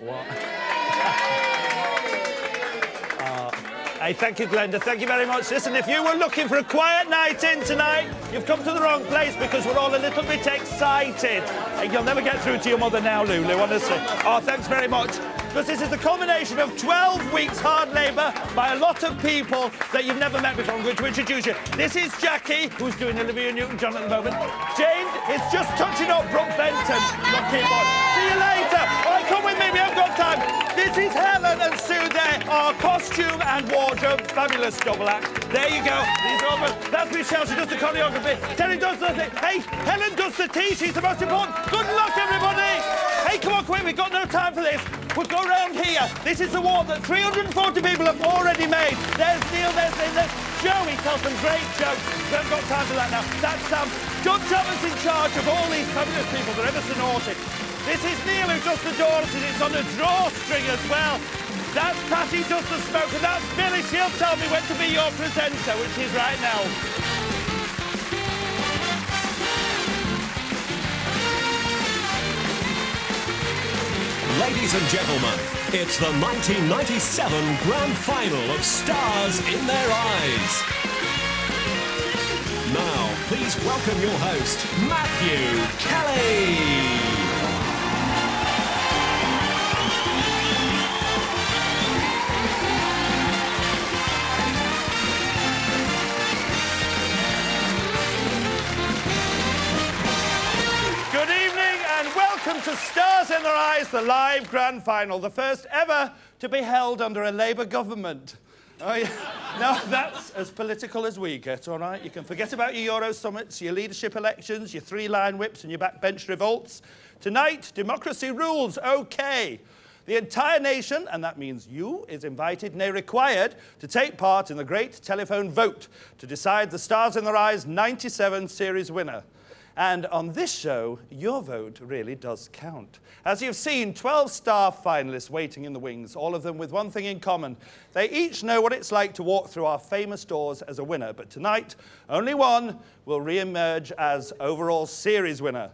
What? Hey, thank you, Glenda. Thank you very much. Listen, if you were looking for a quiet night in tonight, you've come to the wrong place because we're all a little bit excited. Hey, you'll never get through to your mother now, Lulu, honestly. Oh, thanks very much. Because this is the culmination of 12 weeks hard labour by a lot of people that you've never met before. I'm going to introduce you. This is Jackie, who's doing Olivia Newton-John at the moment. Jane is just touching up Brook Benton. Not keyboard. See you later. All right, come with me. We haven't got time. This is Helen and Sue there, our costume and wardrobe fabulous double act. There you go. These are over. That's Michelle. She does the choreography. Terry does the thing. Hey, Helen does the tea. She's the most important. Good luck, everybody. Hey, come on, quick. We've got no time for this. We'll go round here. This is the wall that 340 people have already made. There's Neil, there's Joey tells some great jokes. We haven't got time for that now. That's John Jarvis in charge of all these fabulous people. They're ever so naughty. This is Neil who does the doors and it's on a drawstring as well. That's Patty does the smoke and that's Billy. She'll tell me when to be your presenter, which is right now. Ladies and gentlemen, it's the 1997 Grand Final of Stars in Their Eyes. Now, please welcome your host, Matthew Kelly. Welcome to Stars in Their Eyes, the live grand final, the first ever to be held under a Labour government. Oh, yeah. No, that's as political as we get, all right? You can forget about your Euro summits, your leadership elections, your three-line whips and your backbench revolts. Tonight, democracy rules, OK. The entire nation, and that means you, is invited, nay required, to take part in the great telephone vote to decide the Stars in Their Eyes 97 series winner. And on this show, your vote really does count. As you've seen, 12 star finalists waiting in the wings, all of them with one thing in common. They each know what it's like to walk through our famous doors as a winner. But tonight, only one will re-emerge as overall series winner.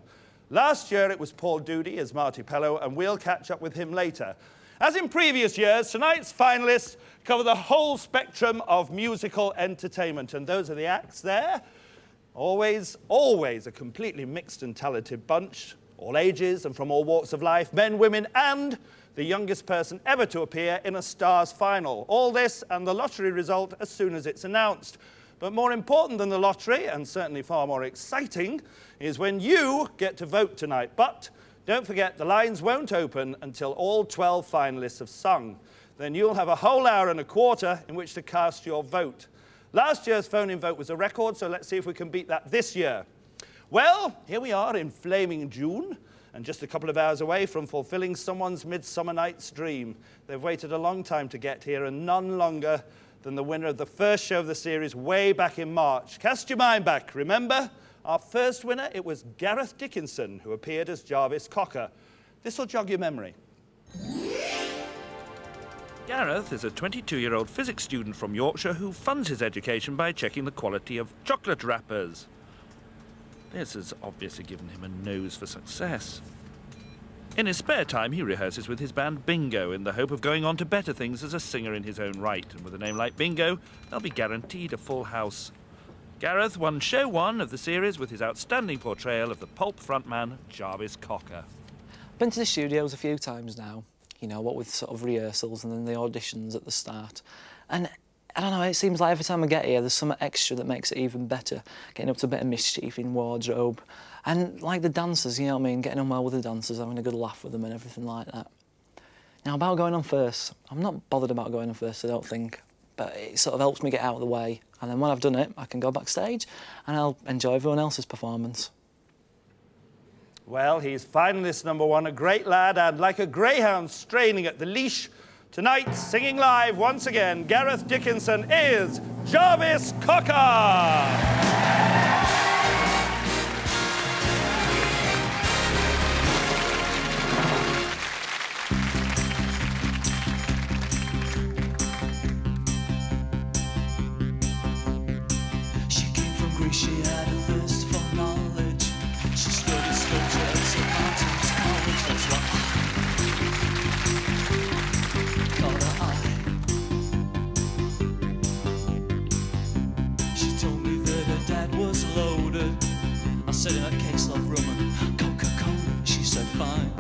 Last year, it was Paul Doody as Marty Pello, and we'll catch up with him later. As in previous years, tonight's finalists cover the whole spectrum of musical entertainment. And those are the acts there. Always a completely mixed and talented bunch, all ages and from all walks of life, men, women, and the youngest person ever to appear in a Stars final. All this and the lottery result as soon as it's announced. But more important than the lottery, and certainly far more exciting, is when you get to vote tonight. But don't forget, the lines won't open until all 12 finalists have sung. Then you'll have a whole hour and a quarter in which to cast your vote. Last year's phone-in vote was a record, so let's see if we can beat that this year. Well, here we are in flaming June, and just a couple of hours away from fulfilling someone's midsummer night's dream. They've waited a long time to get here, and none longer than the winner of the first show of the series way back in March. Cast your mind back, remember? Our first winner, it was Gareth Dickinson, who appeared as Jarvis Cocker. This will jog your memory. Gareth is a 22-year-old physics student from Yorkshire who funds his education by checking the quality of chocolate wrappers. This has obviously given him a nose for success. In his spare time, he rehearses with his band Bingo in the hope of going on to better things as a singer in his own right. And with a name like Bingo, they'll be guaranteed a full house. Gareth won show 1 of the series with his outstanding portrayal of the pulp frontman Jarvis Cocker. I've been to the studios a few times now. You know, what with sort of rehearsals and then the auditions at the start. And I don't know, it seems like every time I get here, there's something extra that makes it even better. Getting up to a bit of mischief in wardrobe. And like the dancers, you know what I mean? Getting on well with the dancers, having a good laugh with them and everything like that. Now, about going on first, I'm not bothered about going on first, I don't think. But it sort of helps me get out of the way. And then when I've done it, I can go backstage and I'll enjoy everyone else's performance. Well, he's finalist number 1, a great lad, and like a greyhound straining at the leash. Tonight, singing live once again, Gareth Dickinson is Jarvis Cocker. She had a thirst for knowledge. She studied sculpture at St. Martin's College. That's what said in that case love rum and Coca-Cola, she's so fine.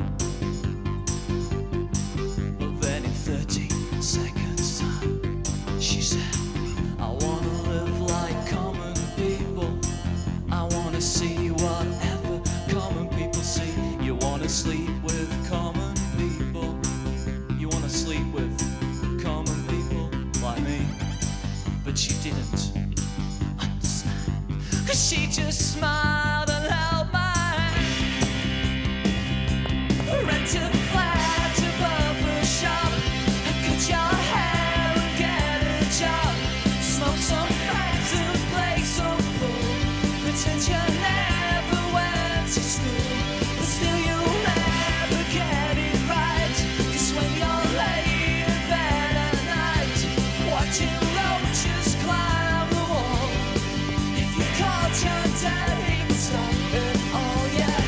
But then in 30 seconds time, she said, I wanna live like common people. I wanna see whatever common people see. You wanna sleep with common people. You wanna sleep with common people like me. But she didn't understand, 'cause she just smiled and held my hand. Rent a flat above a shop, cut your hair and get a job. Smoke some fags and play some pool. Pretend you never went to school, but still you'll never get it right. 'Cause when you're laying in bed at night, watching roaches climb the wall, if you caught your dad, he'd stop it all, yeah.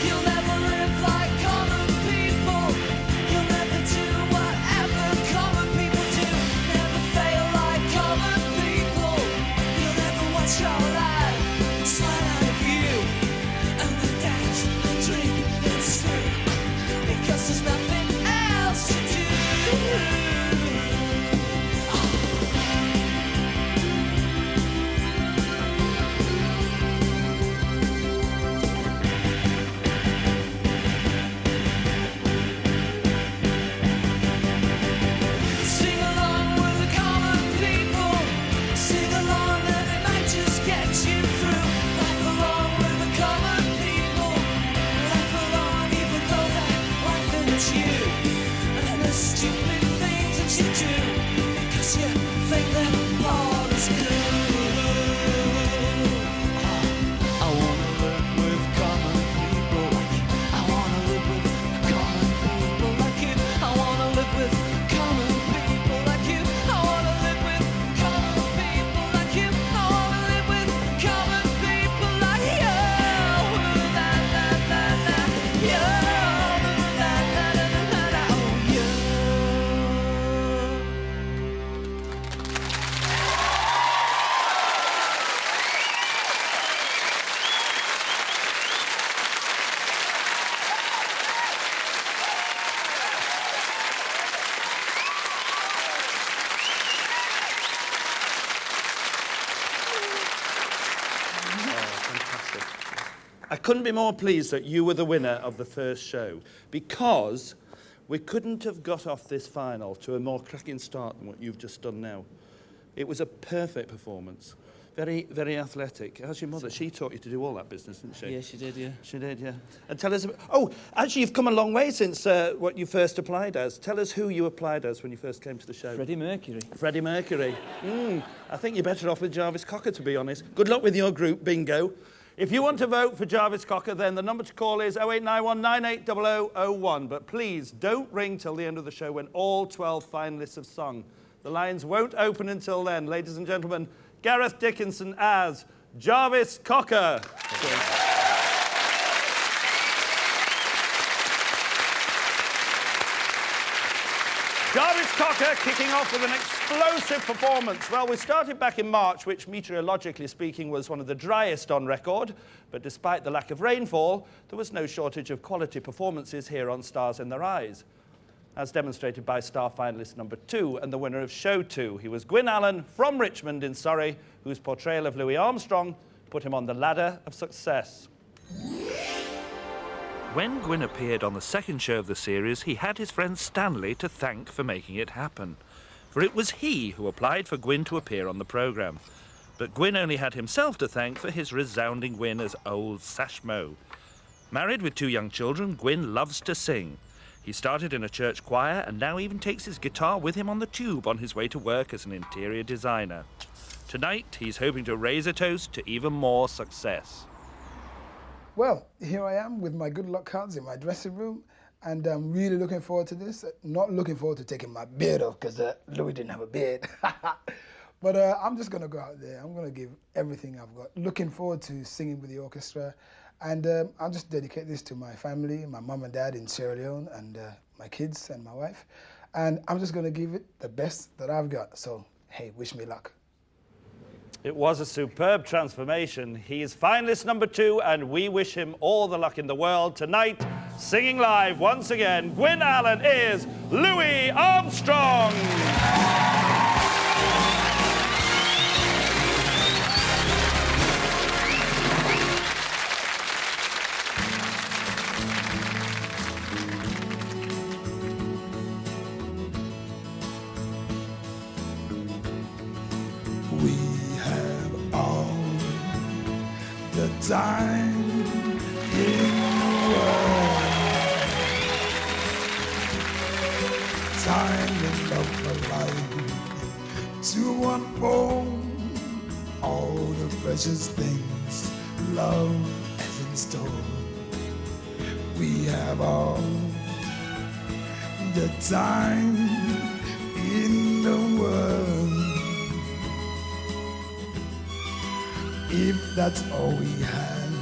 You'll never live like common people. You'll never do whatever common people do. Never fail like common people. You'll never watch your life slide out of you and then dance and drink and scream, because there's nothing else to do. Sing along with the common people. Sing along and it might just get you through. Laugh along with the common people. Laugh along even though they're laughing at you and the stupid things that you do, because you think that all is good. I wanna live with common people like you. I wanna live with common people like you. I wanna live with common people like you. I wanna live with common people like you. I wanna live with common people like you. La la la la, you. La la la la la, oh you. I couldn't be more pleased that you were the winner of the first show, because we couldn't have got off this final to a more cracking start than what you've just done now. It was a perfect performance. Very, very athletic. How's your mother? She taught you to do all that business, didn't she? Yeah, she did, yeah. She did, yeah. And tell us... Oh, actually, you've come a long way since what you first applied as. Tell us who you applied as when you first came to the show. Freddie Mercury. Freddie Mercury. I think you're better off with Jarvis Cocker, to be honest. Good luck with your group, bingo. If you want to vote for Jarvis Cocker, then the number to call is 0891 980001. But please don't ring till the end of the show when all 12 finalists have sung. The lines won't open until then. Ladies and gentlemen, Gareth Dickinson as Jarvis Cocker. Jarvis Cocker kicking off with an explosive performance. Well, we started back in March, which meteorologically speaking was one of the driest on record. But despite the lack of rainfall, there was no shortage of quality performances here on Stars in Their Eyes, as demonstrated by star finalist number 2 and the winner of show 2. He was Gwyn Allen from Richmond in Surrey, whose portrayal of Louis Armstrong put him on the ladder of success. When Gwyn appeared on the second show of the series, he had his friend Stanley to thank for making it happen. For it was he who applied for Gwyn to appear on the programme. But Gwyn only had himself to thank for his resounding win as Old Sashmo. Married with 2 young children, Gwyn loves to sing. He started in a church choir and now even takes his guitar with him on the tube on his way to work as an interior designer. Tonight, he's hoping to raise a toast to even more success. Well, here I am with my good luck cards in my dressing room, and I'm really looking forward to this. Not looking forward to taking my beard off, because Louis didn't have a beard. But I'm just going to go out there. I'm going to give everything I've got. Looking forward to singing with the orchestra. And I'll just dedicate this to my family, my mum and dad in Sierra Leone, and my kids and my wife. And I'm just going to give it the best that I've got. So, hey, wish me luck. It was a superb transformation. He is finalist number 2, and we wish him all the luck in the world. Tonight, singing live once again, Gwyn Allen is Louis Armstrong. We have all the time in the world. Time enough for life to unfold all the precious things love has in store. We have all the time in the world. If that's all we have,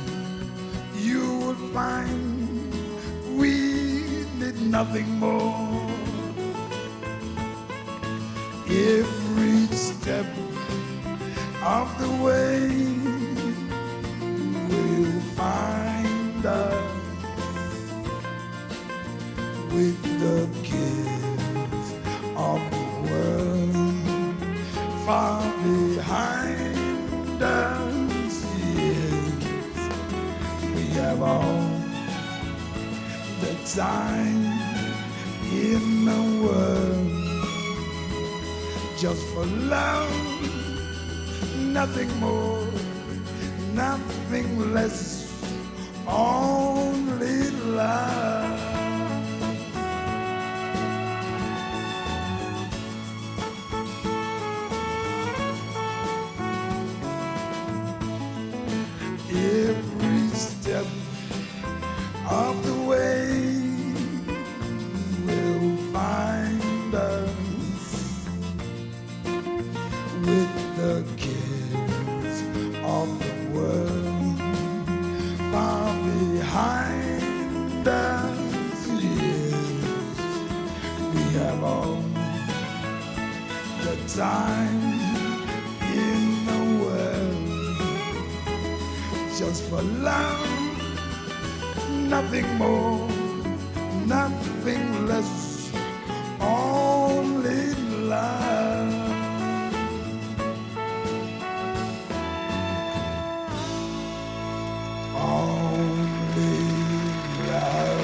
you will find we need nothing more. Every step of the way will find us with the kids of the world far behind us. We have all the time in the world just for love, nothing more, nothing less, only love. Every step of the way will find us with the kids of the world far behind us. Yes, we have all the time in the world just for love, nothing more, nothing less, only love. Only love.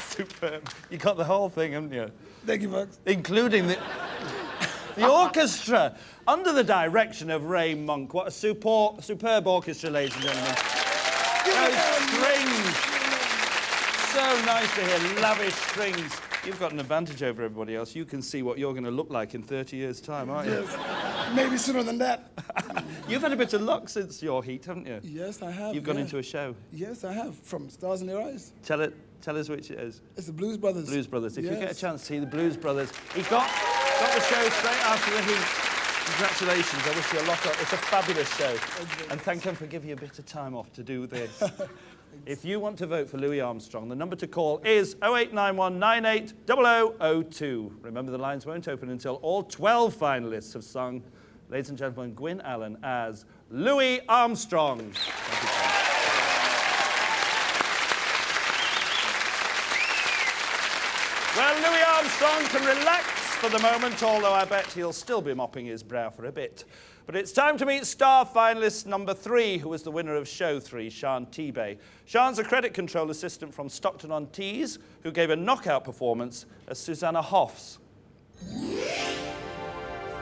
Superb. You got the whole thing, haven't you? Thank you, folks. Including the orchestra, under the direction of Ray Monk. What a superb orchestra, ladies and gentlemen. Those strings. So nice to hear lavish strings. You've got an advantage over everybody else. You can see what you're going to look like in 30 years' time, aren't you? Yes, maybe sooner than that. You've had a bit of luck since your heat, haven't you? Yes, I have. You've gone into a show. Yes, I have. From Stars in Their Eyes. Tell us which it is. It's the Blues Brothers. Blues Brothers. If you Yes. get a chance to see the Blues Brothers, he got the show straight after the heat. Congratulations. I wish you a lot of... It's a fabulous show. And thank him for giving you a bit of time off to do this. If you want to vote for Louis Armstrong, the number to call is 0891 98 0002. Remember, the lines won't open until all 12 finalists have sung. Ladies and gentlemen, Gwyn Allen as Louis Armstrong. Thank you, Tom. Well, Louis Armstrong can relax for the moment, although I bet he'll still be mopping his brow for a bit. But it's time to meet star finalist number 3, who was the winner of show 3, Tbeay. Sian's a credit control assistant from Stockton-on-Tees, who gave a knockout performance as Susanna Hoffs.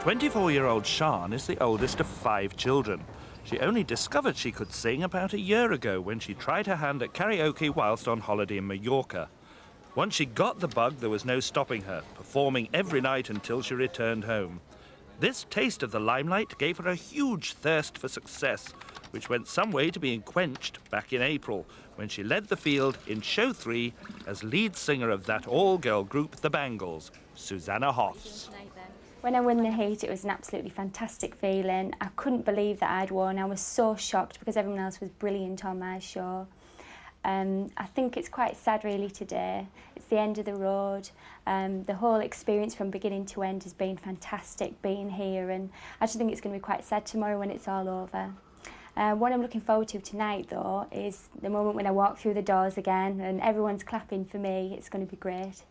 24-year-old Sian is the oldest of 5 children. She only discovered she could sing about a year ago when she tried her hand at karaoke whilst on holiday in Mallorca. Once she got the bug, there was no stopping her, performing every night until she returned home. This taste of the limelight gave her a huge thirst for success, which went some way to being quenched back in April, when she led the field in Show 3 as lead singer of that all-girl group, The Bangles, Susanna Hoffs. When I won the heat, it was an absolutely fantastic feeling. I couldn't believe that I'd won. I was so shocked because everyone else was brilliant on my show. I think it's quite sad really today. It's the end of the road. The whole experience from beginning to end has been fantastic being here, and I just think it's going to be quite sad tomorrow when it's all over. What I'm looking forward to tonight though is the moment when I walk through the doors again and everyone's clapping for me. It's going to be great.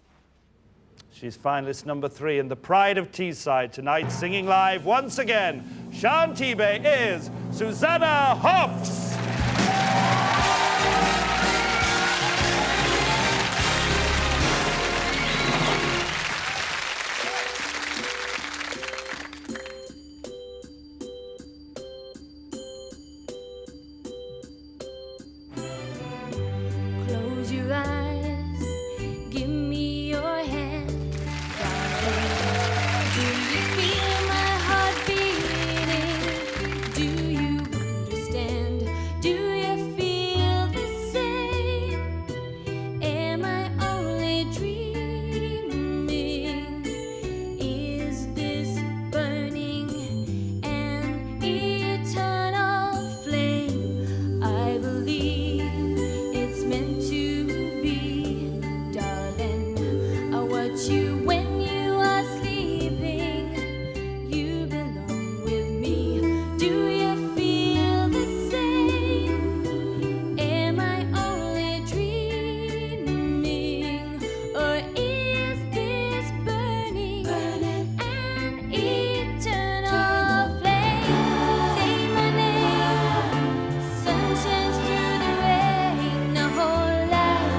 She's finalist number 3 in the Pride of Teesside tonight, singing live once again. Shauna Tbeay is Susanna Hoffs. Close your eyes, give me your hand, darling. Do you feel my heart beating? Do you understand? Do you feel the same? Am I only dreaming? Is this burning an eternal flame? I believe it's meant to be, darling. I watch you when you are sleeping. You belong with me. Do you feel the same? Am I only dreaming? Or is this burning an eternal flame? Say my name. Sun shines through the rain. A whole life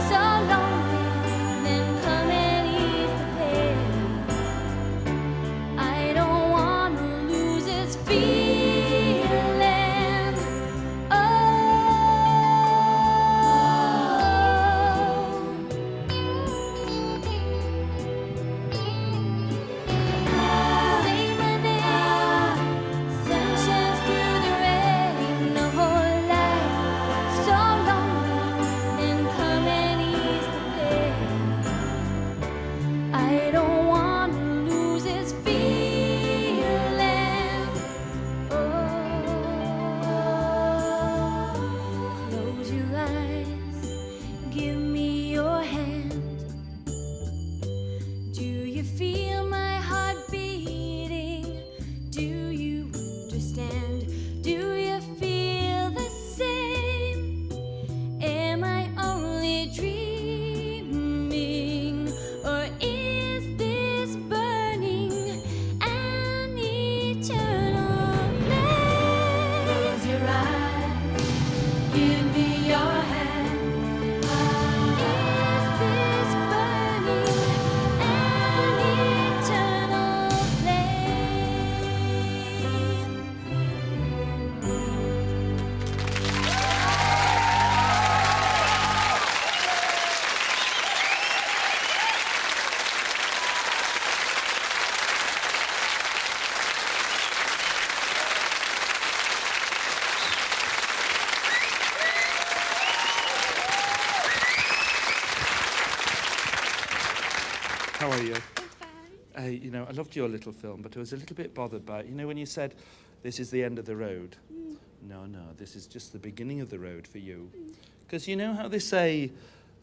so lonely. Then come and ease the pain. I don't wanna lose this feeling. Oh, say my name. Sun shines through the rain. A whole life so lonely. Then come and ease the pain. I don't wanna lose this feeling. Oh, close your eyes, give me your hand. Do you feel my heart beating? Do you understand? Do you feel the same? Am I only dreaming? Or is this burning an eternal flame? Close your eyes, give me your hand. Is this burning an eternal How are you? You know, I loved your little film, but I was a little bit bothered by it. You know, when you said, this is the end of the road. No, this is just the beginning of the road for you. Because you know how they say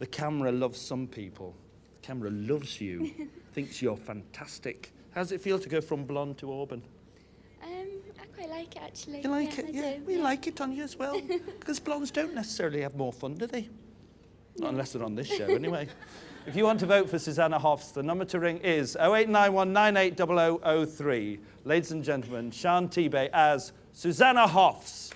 the camera loves some people? The camera loves you, thinks you're fantastic. How does it feel to go from blonde to auburn? I quite like it actually. You like it? I Yeah, do, we like it on you as well. Because blondes don't necessarily have more fun, do they? Not unless they're on this show, anyway. If you want to vote for Susanna Hoffs, the number to ring is 0891 980003. Ladies and gentlemen, Shauna Tbeay as Susanna Hoffs.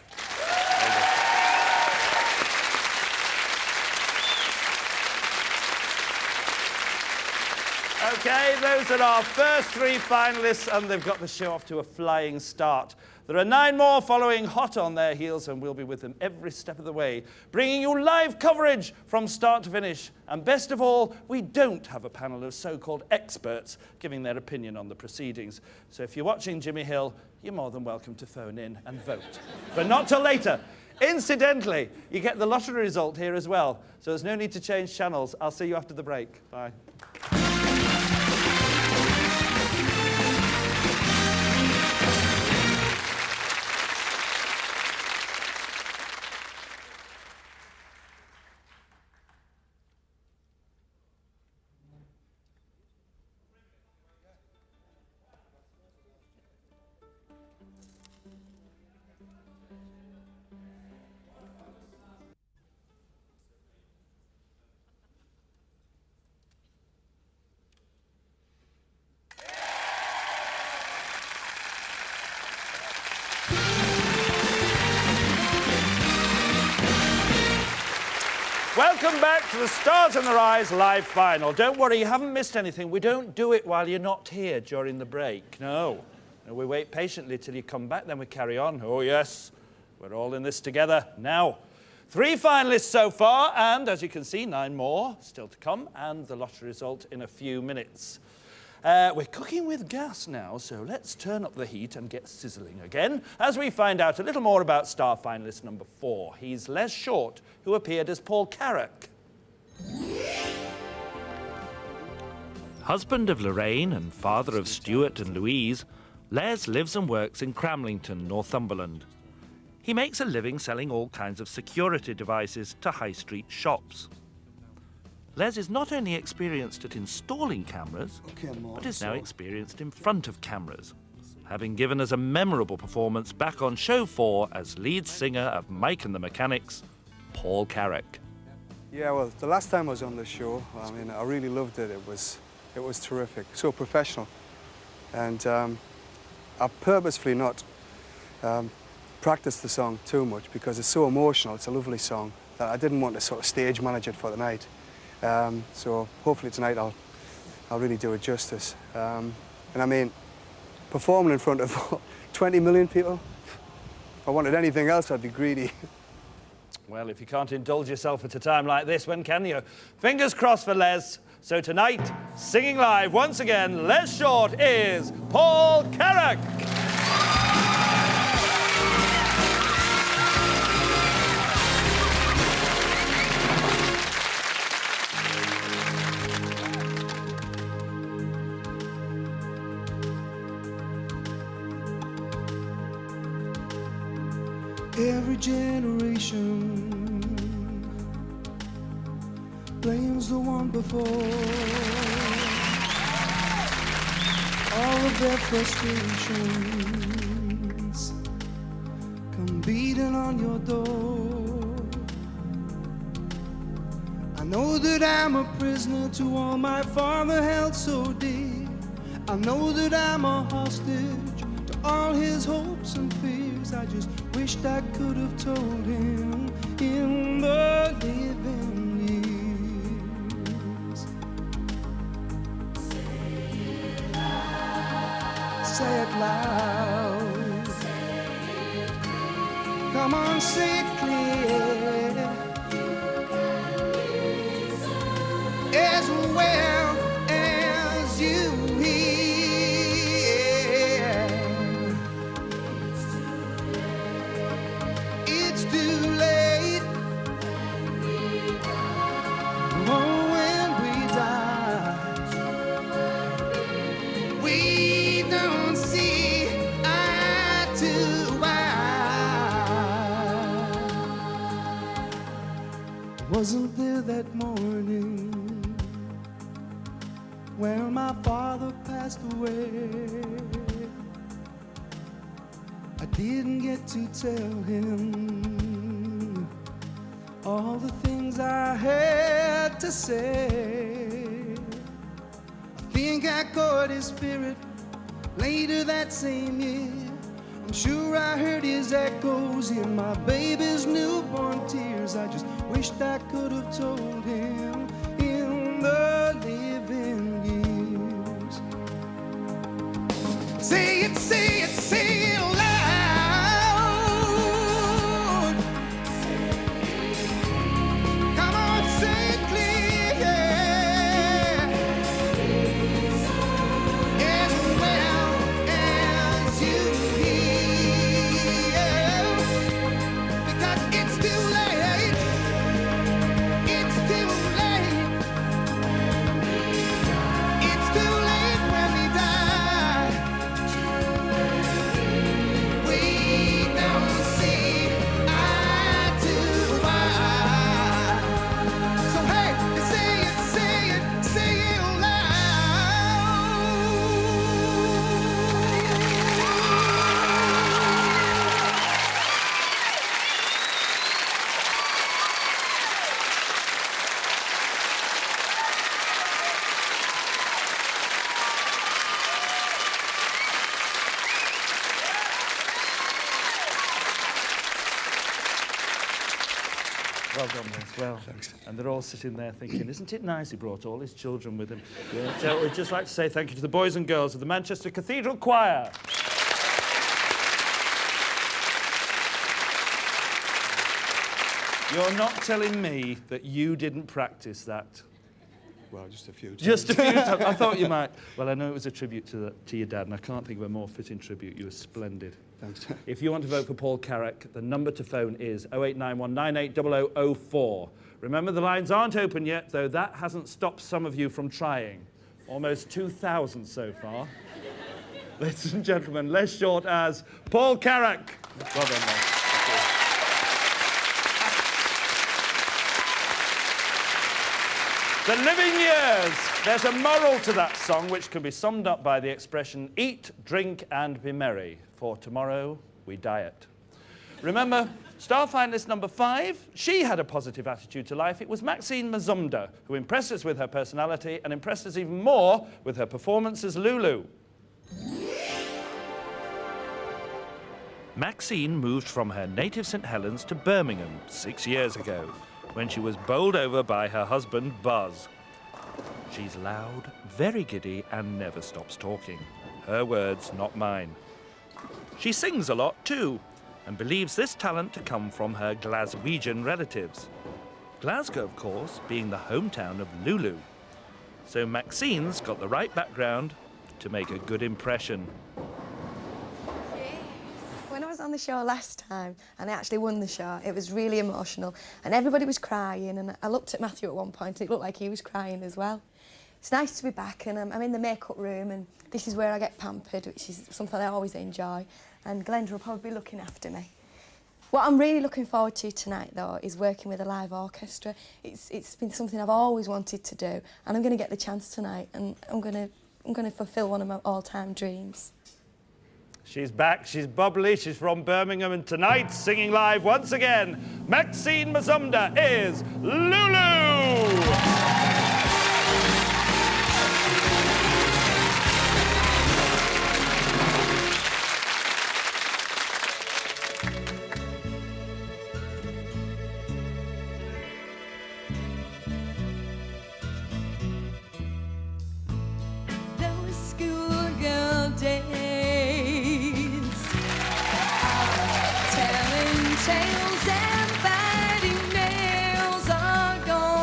OK, those are our first 3 finalists, and they've got the show off to a flying start. There are 9 more following hot on their heels, and we'll be with them every step of the way, bringing you live coverage from start to finish. And best of all, we don't have a panel of so-called experts giving their opinion on the proceedings. So if you're watching Jimmy Hill, you're more than welcome to phone in and vote. But not till later. Incidentally, you get the lottery result here as well, so there's no need to change channels. I'll see you after the break. Bye. Welcome back to the Stars in Their Eyes live final. Don't worry, you haven't missed anything. We don't do it while you're not here during the break. No. We wait patiently till you come back, then we carry on. Oh, yes. We're all in this together now. 3 finalists so far, and as you can see, 9 more still to come, and the lottery result in a few minutes. We're cooking with gas now, so let's turn up the heat and get sizzling again as we find out a little more about star finalist number 4. He's Les Short, who appeared as Paul Carrack. Husband of Lorraine and father of Stuart and Louise, Les lives and works in Cramlington, Northumberland. He makes a living selling all kinds of security devices to high street shops. Les is not only experienced at installing cameras, but is now experienced in front of cameras, having given us a memorable performance back on Show 4 as lead singer of Mike and the Mechanics, Paul Carrack. Yeah, well, the last time I was on the show, I mean, I really loved it. It was terrific, so professional. And I purposefully not practiced the song too much because it's so emotional. It's a lovely song that I didn't want to sort of stage manage it for the night. So hopefully tonight I'll really do it justice. And I mean, performing in front of 20 million people, if I wanted anything else, I'd be greedy. Well, if you can't indulge yourself at a time like this, when can you? Fingers crossed for Les. So tonight, singing live once again, Les Short is Paul Carrack. Every generation blames the one before. All of their frustrations come beating on your door. I know that I'm a prisoner to all my father held so dear. I know that I'm a hostage to all his hopes and fears. I just wished I could have told him in the living years. Say it loud. Come on, say it clear. As well as you hear. It's too late. Oh, when we die, we don't see eye to eye. Wasn't there that morning when my father passed away? I didn't get to tell him all the things I had to say. I think I caught his spirit later that same year. I'm sure I heard his echoes in my baby's newborn tears. I just wished I could have told him in the living years. Say it, say it, say it loud. Come on, say it clear. As well as you hear. Because it's too late. It's too late. It's too late when we die. We don't see eye to eye. So hey, say it, say it, say it Well done, Liz. Well, and they're all sitting there thinking, isn't it nice he brought all his children with him? Yeah. So we'd just like to say thank you to the boys and girls of the Manchester Cathedral Choir. You're not telling me that you didn't practice that? Well, just a few times. Just a few times. I thought you might. Well, I know it was a tribute to your dad, and I can't think of a more fitting tribute. You were splendid. Thanks. If you want to vote for Paul Carrack, the number to phone is 0891 980004. Remember, the lines aren't open yet, though that hasn't stopped some of you from trying. Almost 2,000 so far. Ladies and gentlemen, less short as Paul Carrack. Well done, mate. The living years. There's a moral to that song which can be summed up by the expression, eat, drink and be merry, for tomorrow we diet. Remember, star finalist number 5, she had a positive attitude to life. It was Maxine Mazumder, who impressed us with her personality and impressed us even more with her performance as Lulu. Maxine moved from her native St Helens to Birmingham 6 years ago, when she was bowled over by her husband, Buzz. She's loud, very giddy, and never stops talking. Her words, not mine. She sings a lot, too, and believes this talent to come from her Glaswegian relatives. Glasgow, of course, being the hometown of Lulu. So Maxine's got the right background to make a good impression. When I was on the show last time, and I actually won the show, it was really emotional, and everybody was crying, and I looked at Matthew at one point, and it looked like he was crying as well. It's nice to be back, and I'm in the makeup room, and this is where I get pampered, which is something I always enjoy, and Glenda will probably be looking after me. What I'm really looking forward to tonight, though, is working with a live orchestra. It's been something I've always wanted to do, and I'm going to get the chance tonight, and I'm going to fulfil one of my all-time dreams. She's back, she's bubbly, she's from Birmingham, and tonight, singing live once again, Maxine Mazumder is Lulu! Those schoolgirl days, telling tales and biting nails are gone.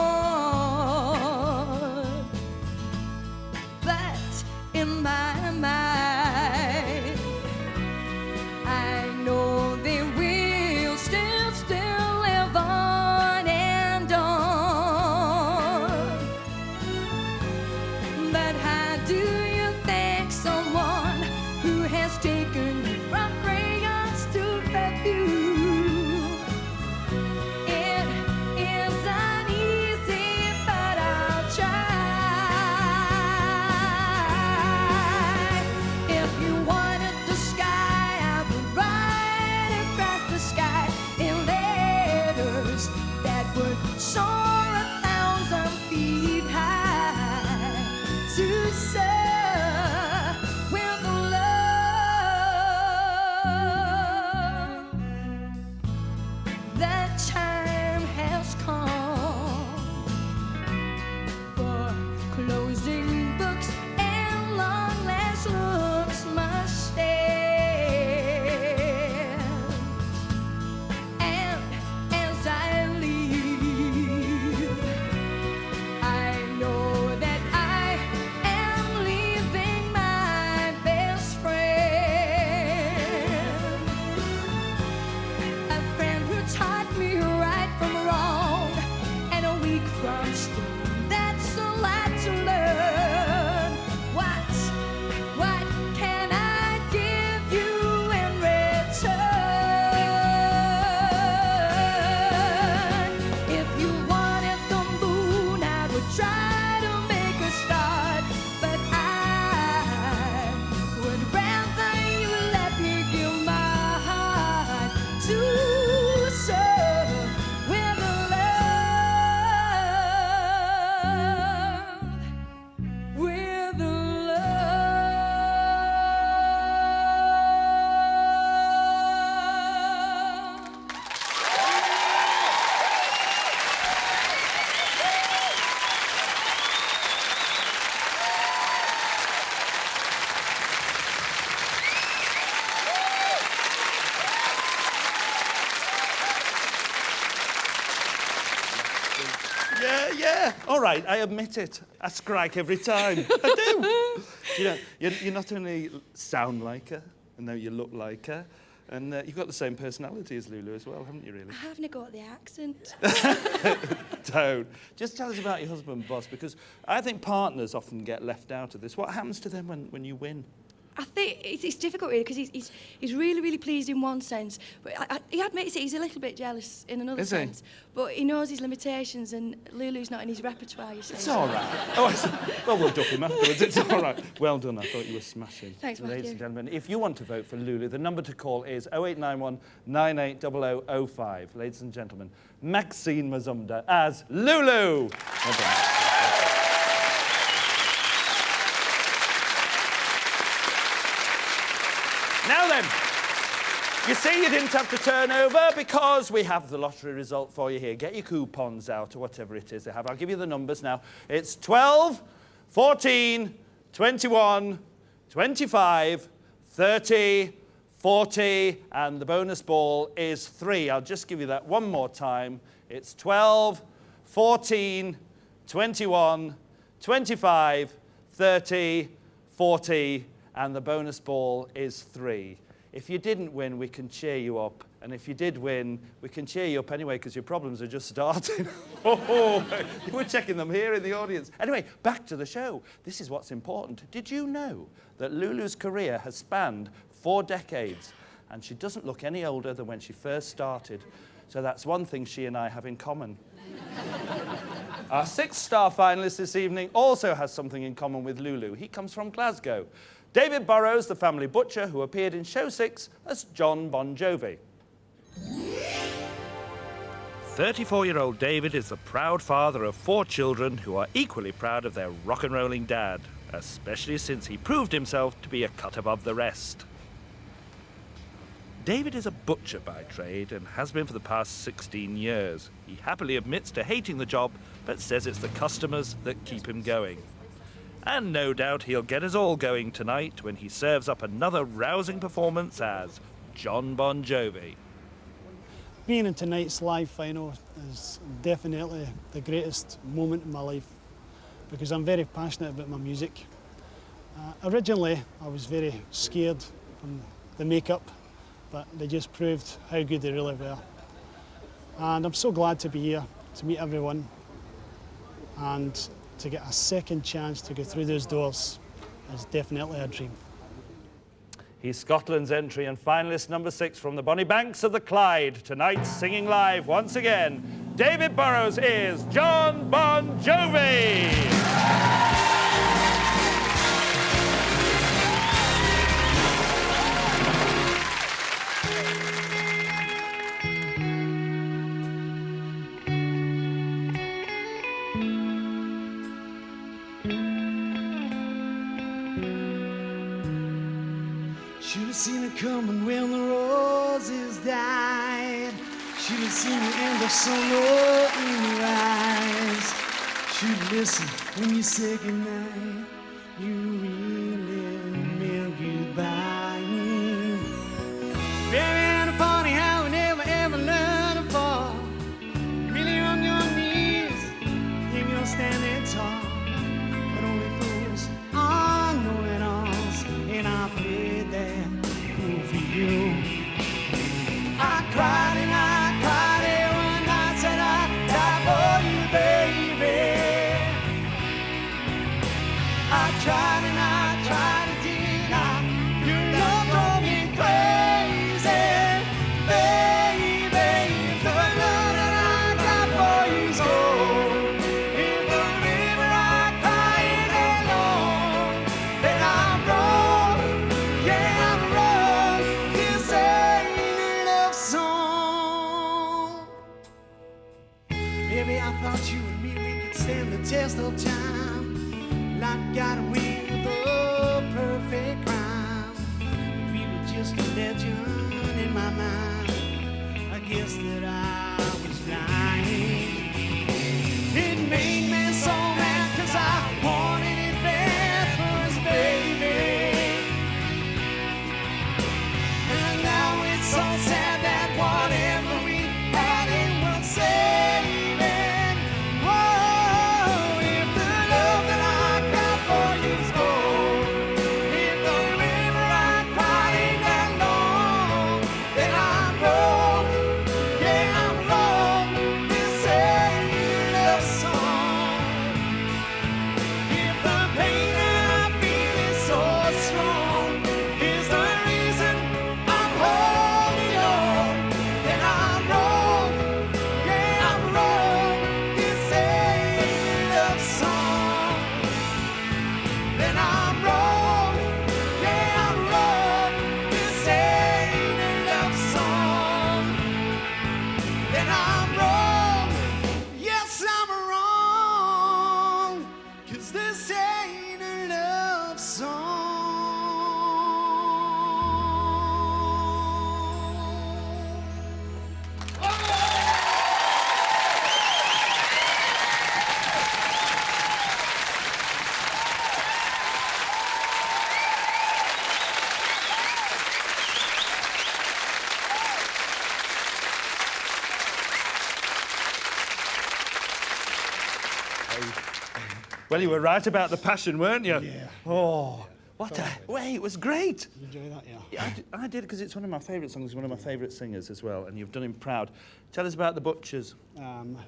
Yeah, all right, I admit it. I strike every time. I do. You know, you not only sound like her, and though you look like her, and you've got the same personality as Lulu as well, haven't you, really? I haven't got the accent. Don't. Just tell us about your husband, boss, because I think partners often get left out of this. What happens to them when you win? I think it's difficult really because he's really, really pleased in one sense, but he admits it, he's a little bit jealous in another sense. But he knows his limitations, and Lulu's not in his repertoire, you see. It's all right. Well, we'll duck him afterwards. It's all right. Well done. I thought you were smashing. Thanks, Matthew. Ladies and gentlemen, if you want to vote for Lulu, the number to call is 0891 980005. Ladies and gentlemen, Maxine Mazumder as Lulu. Well done. Now then, you see you didn't have to turn over because we have the lottery result for you here. Get your coupons out or whatever it is they have. I'll give you the numbers now. It's 12, 14, 21, 25, 30, 40, and the bonus ball is 3. I'll just give you that one more time. It's 12, 14, 21, 25, 30, 40, and the bonus ball is 3. If you didn't win, we can cheer you up. And if you did win, we can cheer you up anyway, because your problems are just starting. We're checking them here in the audience. Anyway, back to the show. This is what's important. Did you know that Lulu's career has spanned 4 decades? And she doesn't look any older than when she first started. So that's one thing she and I have in common. Our 6th-star finalist this evening also has something in common with Lulu. He comes from Glasgow. David Burrows, the family butcher, who appeared in show 6 as John Bon Jovi. 34-year-old David is the proud father of 4 children who are equally proud of their rock-and-rolling dad, especially since he proved himself to be a cut above the rest. David is a butcher by trade and has been for the past 16 years. He happily admits to hating the job, but says it's the customers that keep him going. And no doubt he'll get us all going tonight when he serves up another rousing performance as John Bon Jovi. Being in tonight's live final is definitely the greatest moment in my life because I'm very passionate about my music. Originally, I was very scared from the makeup, but they just proved how good they really were. And I'm so glad to be here, to meet everyone, and to get a second chance to go through those doors is definitely a dream. He's Scotland's entry and finalist number 6 from the bonny banks of the Clyde. Tonight, singing live once again, David Burrows is John Bon Jovi. Should have seen it coming when the roses died. Should have seen the end of summer in your eyes. Should have listened when you said goodnight. You really meant goodbye. Baby, ain't it funny how we never ever learn to fall? Really on your knees, think you're standing tall. But only fools are know-it-alls, and I played that fool for you. I cried and I cried every night, said I'd die for you, baby. I tried and I tried to deny. Your love drove me crazy, baby. The love that I got for you is gold. In the river I cried alone. Then I wrote, yeah, I wrote this ain't a love song. Baby, I thought you and me, we could stand the test of time. Life got away with a perfect crime. But we were just a legend in my mind. I guess that I was blind. It made me so mad 'cause I wanted it bad for us, baby. And now it's so sad that whatever we had it was saving. Whoa. Well, you were right about the passion, weren't you? Yeah. Oh, what a way! It was great. You enjoy that, yeah? Yeah, I did because it's one of my favourite songs. One of my favourite singers as well, and you've done him proud. Tell us about the Butchers.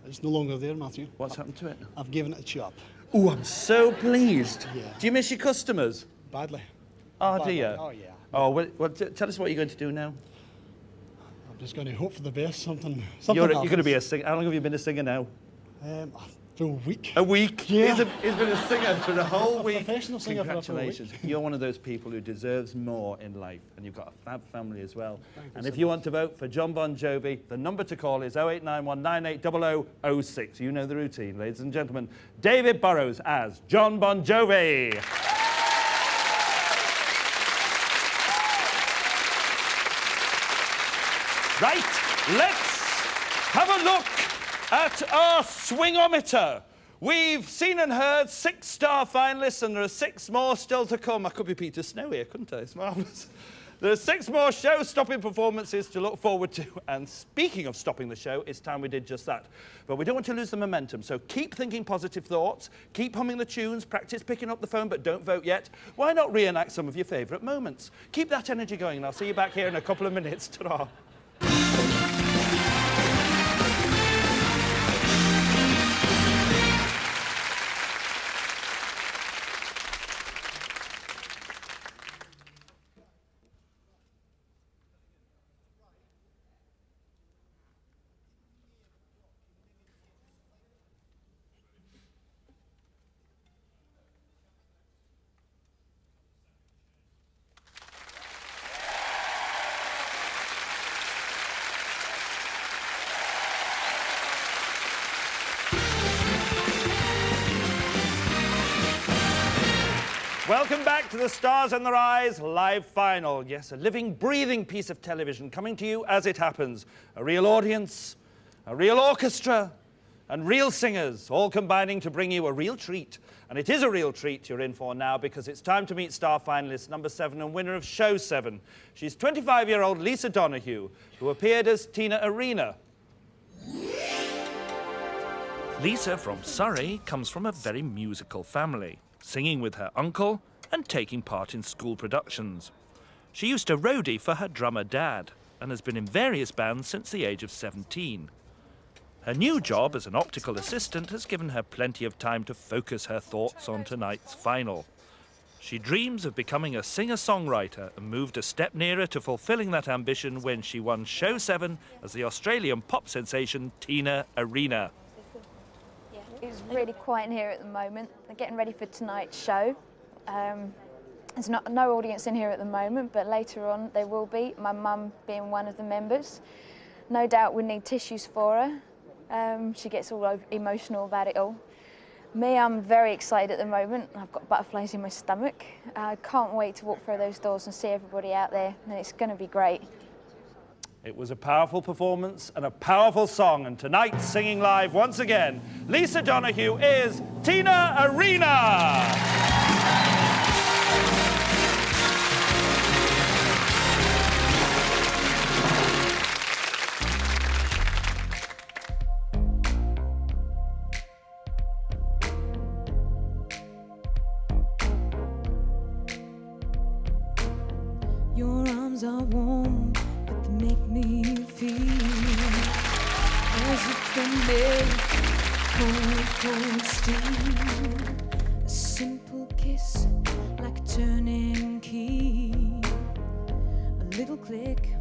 It's no longer there, Matthew. What's happened to it? I've given it a chop. Oh, I'm so pleased. Yeah. Do you miss your customers? Badly. Oh, Badly. do you? Oh, yeah. Oh, well, tell us what you're going to do now. I'm just going to hope for the best. Something You're going to happens. be a singer. How long have you been a singer now? A full week. A week? Yeah. He's been a singer for the whole week. Professional singer for a full week. Congratulations. You're one of those people who deserves more in life, and you've got a fab family as well. Thank And you if so you much. want to vote for John Bon Jovi, the number to call is 0891 980006. You know the routine, ladies and gentlemen. David Burrows as John Bon Jovi. Right, let's have a look at our swingometer. We've seen and heard 6-star finalists, and there are 6 more still to come. I could be Peter Snow here, couldn't I? It's marvellous. There are 6 more show-stopping performances to look forward to. And speaking of stopping the show, it's time we did just that. But we don't want to lose the momentum, so keep thinking positive thoughts, keep humming the tunes, practice picking up the phone, but don't vote yet. Why not reenact some of your favourite moments? Keep that energy going, and I'll see you back here in a couple of minutes. Ta-ra. Welcome back to the Stars in Their Eyes live final. Yes, a living, breathing piece of television coming to you as it happens. A real audience, a real orchestra, and real singers, all combining to bring you a real treat. And it is a real treat you're in for now, because it's time to meet star finalist number 7 and winner of show 7. She's 25-year-old Lisa Donohoe, who appeared as Tina Arena. Lisa from Surrey comes from a very musical family, singing with her uncle and taking part in school productions. She used to roadie for her drummer dad and has been in various bands since the age of 17. Her new job as an optical assistant has given her plenty of time to focus her thoughts on tonight's final. She dreams of becoming a singer-songwriter and moved a step nearer to fulfilling that ambition when she won show 7 as the Australian pop sensation Tina Arena. It's really quiet in here at the moment. They're getting ready for tonight's show. There's no audience in here at the moment, but later on there will be, my mum being one of the members. No doubt we need tissues for her. She gets all emotional about it all. Me, I'm very excited at the moment. I've got butterflies in my stomach. I can't wait to walk through those doors and see everybody out there, and it's going to be great. It was a powerful performance and a powerful song, and tonight, singing live once again, Lisa Donohoe is Tina Arena! Your arms are warm, but they make me feel as if they made cold steel. A simple kiss, like a turning key. A little click,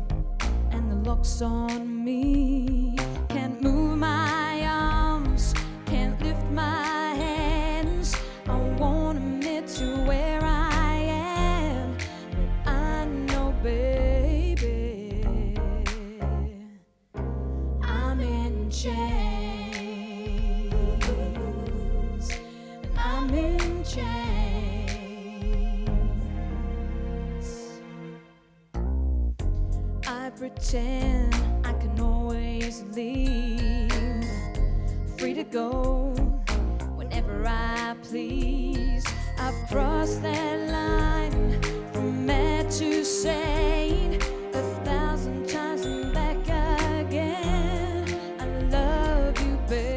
and the lock's on me. Can't move my arms, can't lift my hands. I won't admit to where I am, but I know, baby, I'm in chains, and I'm in chains. I pretend I can always leave, free to go whenever I please. I've crossed that line from mad to sane 1,000 times and back again. I love you, baby.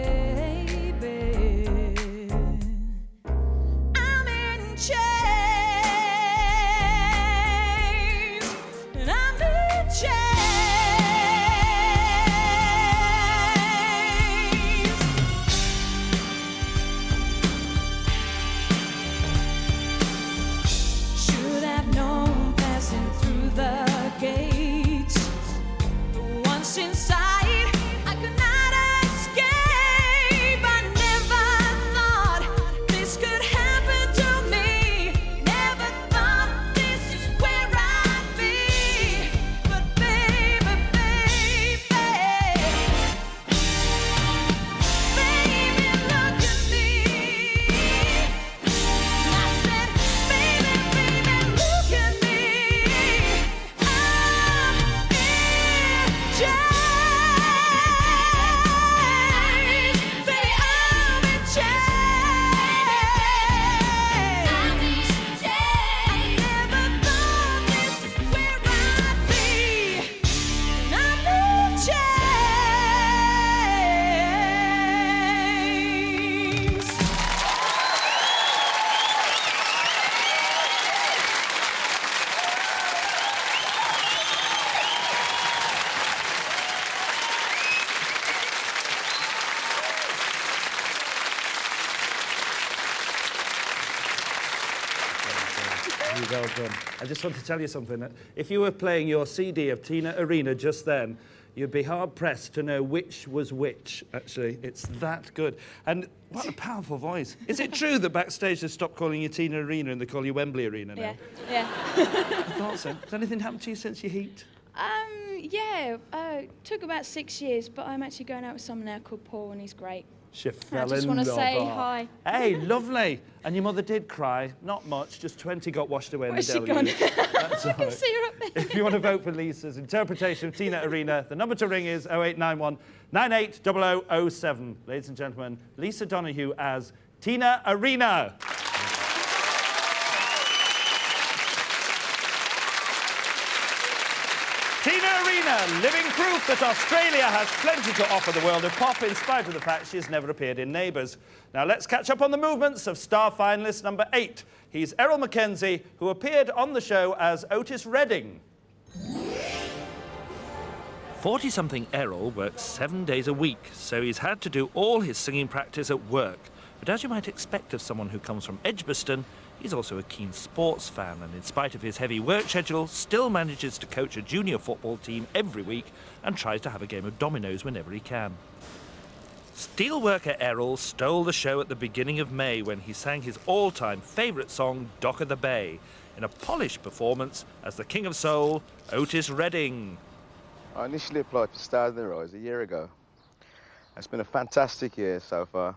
Really well done. I just want to tell you something. If you were playing your CD of Tina Arena just then, you'd be hard-pressed to know which was which, actually. It's that good. And what a powerful voice. Is it true that Backstage has stopped calling you Tina Arena and they call you Wembley Arena now? Yeah. I thought so. Has anything happened to you since you heat? Yeah, took about 6 years, but I'm actually going out with someone now called Paul, and he's great. She fell I just in want to love. say hi. Hey, lovely. And your mother did cry. Not much, just 20 got washed away in Where's the she deluge. gone? That's all I can right. see her up there. If you want to vote for Lisa's interpretation of Tina Arena, the number to ring is 0891 980007. Ladies and gentlemen, Lisa Donohoe as Tina Arena. Tina Arena, living proof that Australia has plenty to offer the world of pop, in spite of the fact she has never appeared in Neighbours. Now let's catch up on the movements of star finalist number 8. He's Errol McKenzie, who appeared on the show as Otis Redding. 40-something Errol works 7 days a week, so he's had to do all his singing practice at work. But as you might expect of someone who comes from Edgbaston, he's also a keen sports fan, and in spite of his heavy work schedule, still manages to coach a junior football team every week and tries to have a game of dominoes whenever he can. Steelworker Errol stole the show at the beginning of May when he sang his all-time favourite song, Dock of the Bay, in a polished performance as the King of Soul, Otis Redding. I initially applied for Stars in the Rise a year ago. It's been a fantastic year so far,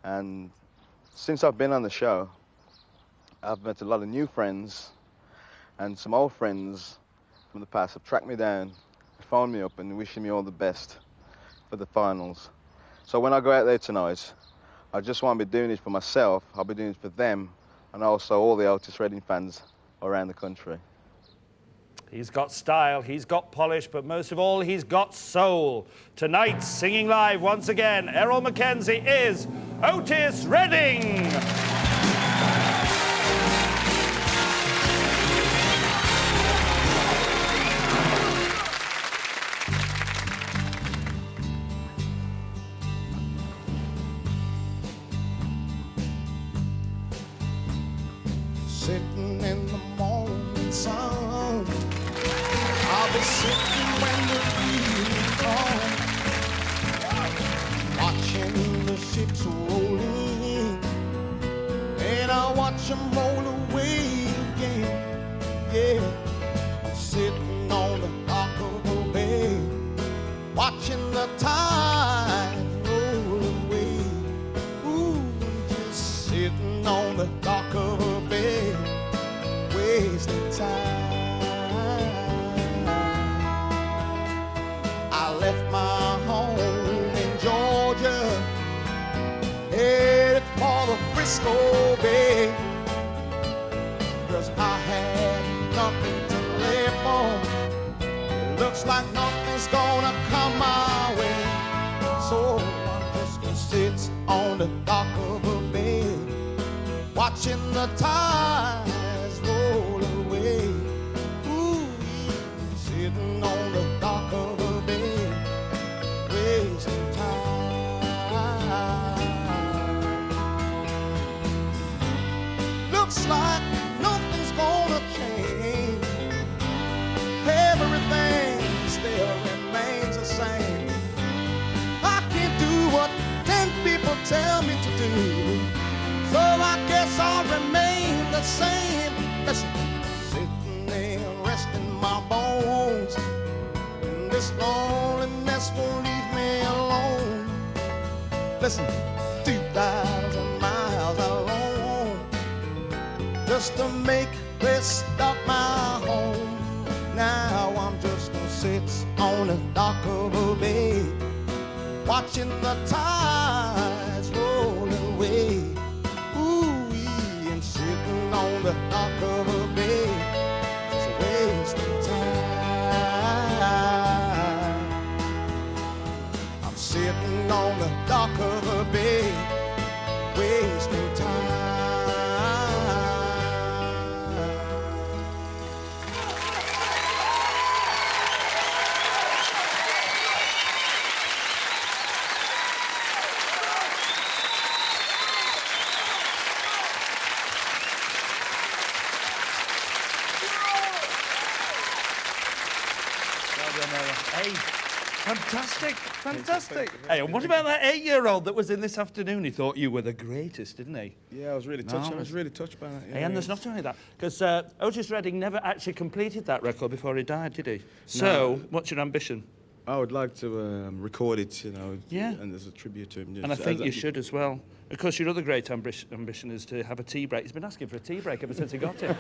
and since I've been on the show, I've met a lot of new friends, and some old friends from the past have tracked me down, phoned me up and wishing me all the best for the finals. So when I go out there tonight, I just won't be doing it for myself, I'll be doing it for them, and also all the Otis Redding fans around the country. He's got style, he's got polish, but most of all, he's got soul. Tonight, singing live once again, Errol McKenzie is Otis Redding. Sitting in the morning sun, I'll be sitting when the evening comes, watching the ships rolling in, and I watch them roll away again. Yeah, I'm sitting on the dock of the bay, watching the tide roll away. Ooh, just sitting on the dock of the bay, wasting time. I left my home in Georgia, headed for the Frisco Bay, 'cause I had nothing to live for. It looks like nothing's gonna come my way, so I'm just gonna sit on the dock of a bay, watching the tides roll away. Ooh, sitting on the dock of a bay, wasting time. Looks like nothing's gonna change. Everything still remains the same. I can't do what 10 people tell me to do, so I guess I'll remain the same. Listen, sitting there resting my bones, and this loneliness won't leave me alone. Listen, 2,000 miles alone, just to make this dock my home. Now I'm just gonna sit on the dock of a bay, watching the tides roll away. Sitting on the dock of a bay, it's a waste of time. I'm sitting on the dock of a bay, wasting time. Hey, fantastic, fantastic. Hey, and what about that 8-year-old that was in this afternoon? He thought you were the greatest, didn't he? Yeah, I was really touched. I was really touched by that. Yeah, Hey, and there's not only that, because Otis Redding never actually completed that record before he died, did he? So, what's your ambition? I would like to record it, you know, Yeah. and as a tribute to him. Yes. And I think you should as well. Of course, your other great ambition is to have a tea break. He's been asking for a tea break ever since he got it.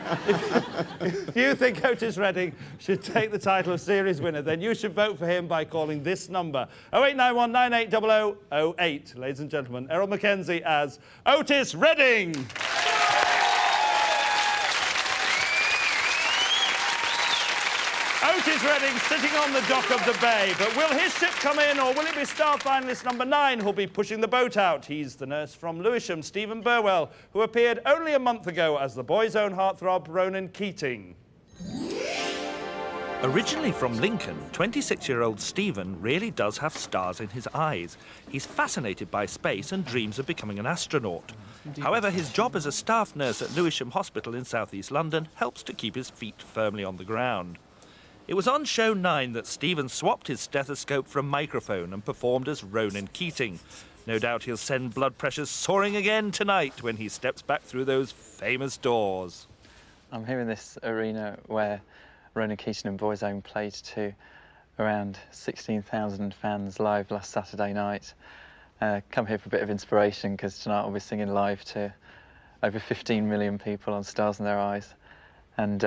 If you think Otis Redding should take the title of series winner, then you should vote for him by calling this number, 0891 9800 08. Ladies and gentlemen, Errol McKenzie as Otis Redding. Otis Redding sitting on the dock of the bay, but will his ship come in or will it be star finalist number 9 who'll be pushing the boat out? He's the nurse from Lewisham, Stephen Burwell, who appeared only a month ago as the boys' own heartthrob, Ronan Keating. Originally from Lincoln, 26-year-old Stephen really does have stars in his eyes. He's fascinated by space and dreams of becoming an astronaut. However, his job as a staff nurse at Lewisham Hospital in southeast London helps to keep his feet firmly on the ground. It was on show 9 that Stephen swapped his stethoscope for a microphone and performed as Ronan Keating. No doubt he'll send blood pressures soaring again tonight when he steps back through those famous doors. I'm here in this arena where Ronan Keating and Boys Own played to around 16,000 fans live last Saturday night. Come here for a bit of inspiration because tonight I'll be singing live to over 15 million people on Stars in Their Eyes. And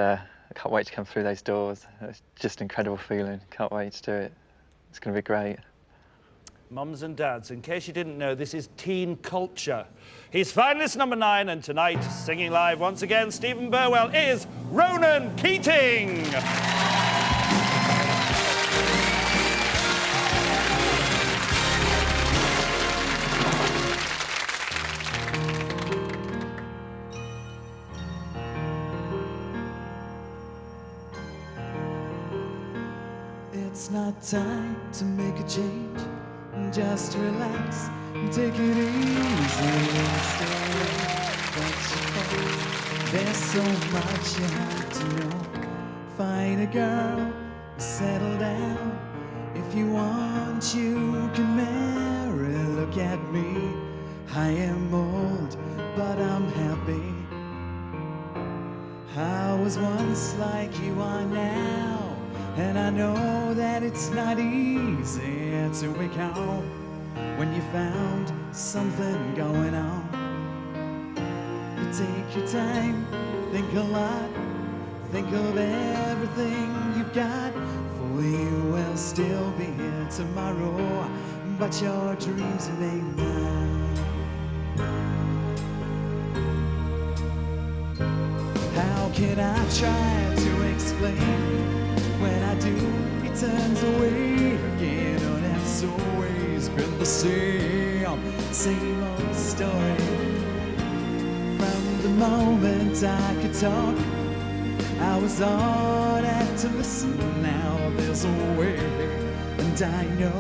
I can't wait to come through those doors. It's just an incredible feeling. Can't wait to do it. It's going to be great. Mums and dads, in case you didn't know, this is teen culture. He's finalist number 9, and tonight, singing live once again, Stephen Burwell is Ronan Keating. It's not time to make a change. Just relax and take it easy. There's so much you have to know. Find a girl, settle down. If you want, you can marry. Look at me, I am old, but I'm happy. I was once like you are now. And I know that it's not easy to wake up when you found something going on. You take your time, think a lot, think of everything you've got. For you will still be here tomorrow, but your dreams remain mine. How can I try to explain? When I do, he turns away again. Oh, that's always been the same old story. From the moment I could talk, I was ordered to listen. Now there's a way, and I know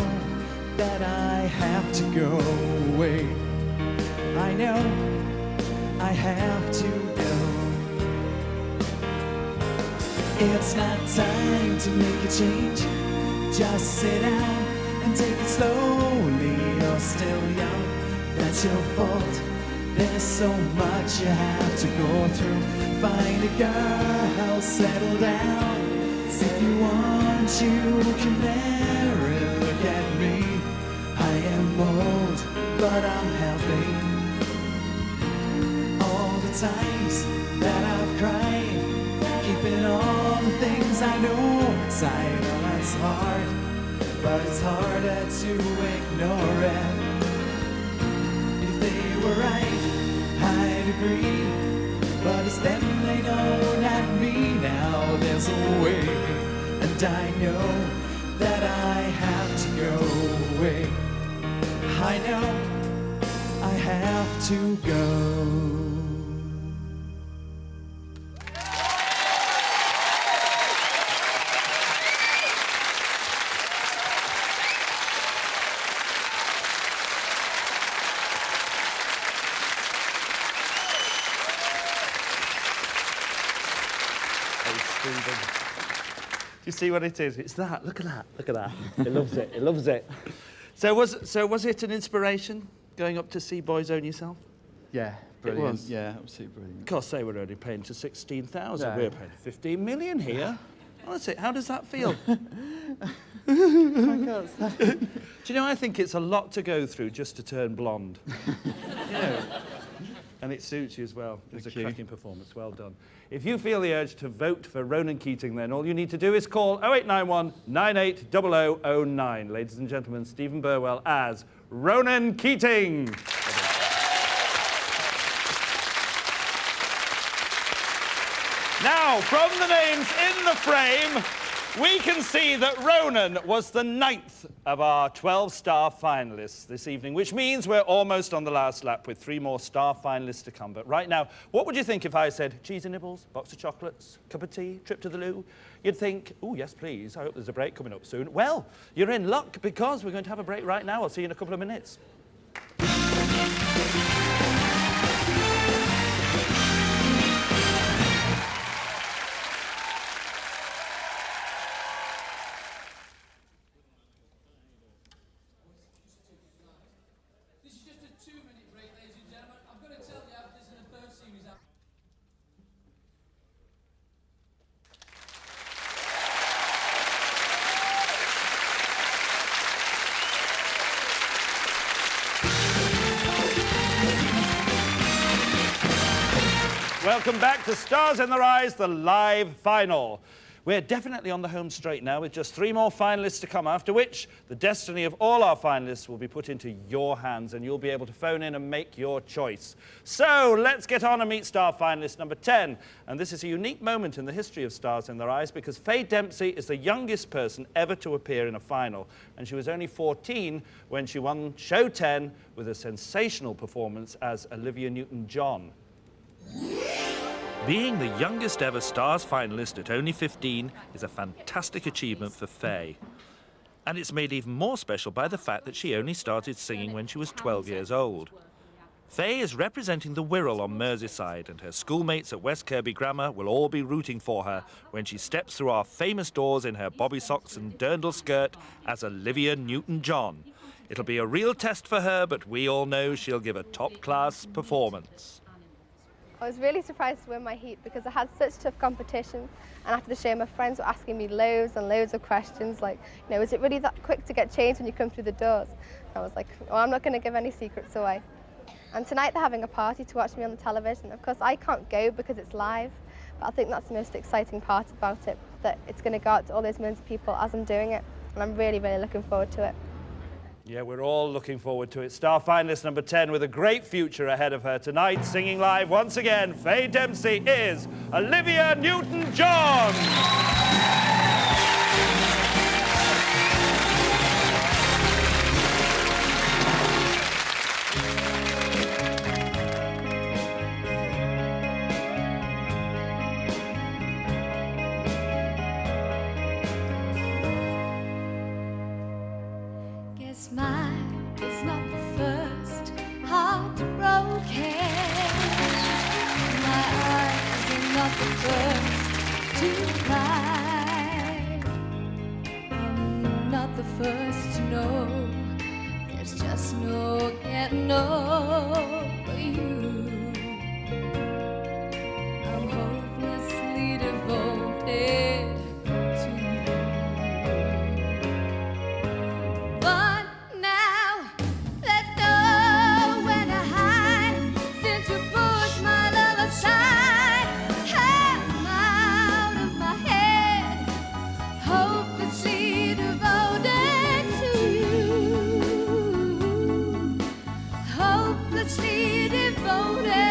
that I have to go away. I know I have to go. It's not time to make a change. Just sit down and take it slowly. You're still young, that's your fault. There's so much you have to go through. Find a girl, settle down. If you want, you can marry. Look at me, I am old, but I'm happy. All the times that I've cried, keeping all the things I know inside. Oh, that's hard, but it's harder to ignore it. If they were right, I'd agree, but it's them they know, not me. Now there's a way, and I know that I have to go away. I know I have to go. Do you see what it is. It's that. Look at that. Look at that. It loves it. It loves it. So was it an inspiration going up to see Boyzone yourself? Yeah, brilliant. It was. Yeah, absolutely brilliant. Of course, they were only paying to 16,000. Yeah. We're paying 15 million here. Honestly, how does that feel? I can't say. Do you know, I think it's a lot to go through just to turn blonde. You know, and it suits you as well. It's a cracking performance. Well done. If you feel the urge to vote for Ronan Keating, then all you need to do is call 0891 980009. Ladies and gentlemen, Stephen Burwell as Ronan Keating. Now, from the names in the frame, we can see that Ronan was the 9th of our 12-star finalists this evening, which means we're almost on the last lap with 3 more star finalists to come. But right now, what would you think if I said cheese and nibbles, box of chocolates, cup of tea, trip to the loo? You'd think, oh, yes, please, I hope there's a break coming up soon. Well, you're in luck because we're going to have a break right now. I'll see you in a couple of minutes. Welcome back to Stars in Their Eyes, the live final. We're definitely on the home straight now with just 3 more finalists to come, after which the destiny of all our finalists will be put into your hands and you'll be able to phone in and make your choice. So let's get on and meet star finalist number 10. And this is a unique moment in the history of Stars in Their Eyes because Faye Dempsey is the youngest person ever to appear in a final. And she was only 14 when she won Show 10 with a sensational performance as Olivia Newton-John. Being the youngest ever Stars finalist at only 15 is a fantastic achievement for Faye. And it's made even more special by the fact that she only started singing when she was 12 years old. Faye is representing the Wirral on Merseyside, and her schoolmates at West Kirby Grammar will all be rooting for her when she steps through our famous doors in her bobby socks and dirndl skirt as Olivia Newton-John. It'll be a real test for her, but we all know she'll give a top-class performance. I was really surprised to win my heat because I had such tough competition, and after the show my friends were asking me loads and loads of questions like, you know, is it really that quick to get changed when you come through the doors? And I was like, well, I'm not going to give any secrets away. And tonight they're having a party to watch me on the television. Of course I can't go because it's live, but I think that's the most exciting part about it, that it's going to go out to all those millions of people as I'm doing it, and I'm really, really looking forward to it. Yeah, we're all looking forward to it. Star finalist number 10 with a great future ahead of her tonight. Singing live once again, Faye Dempsey is Olivia Newton-John. Mine is not the first heartbroken. My eyes are not the first to cry. I'm not the first to know. There's just no getting over you. I'm hopelessly devoted to you. But devoted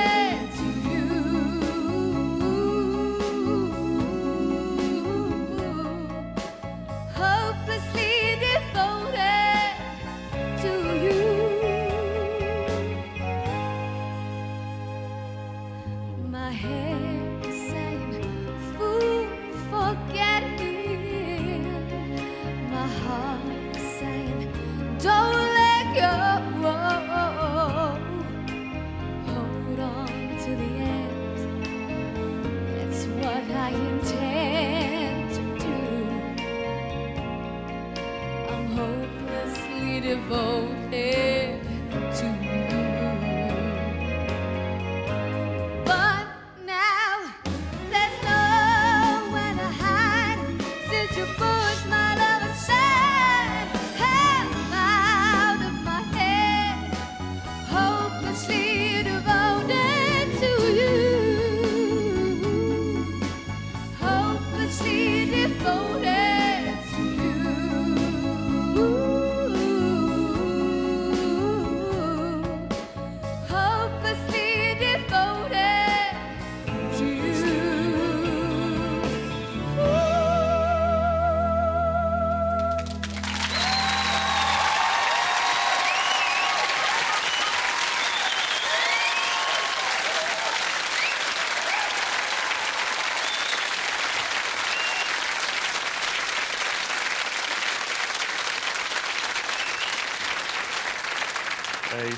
Hey,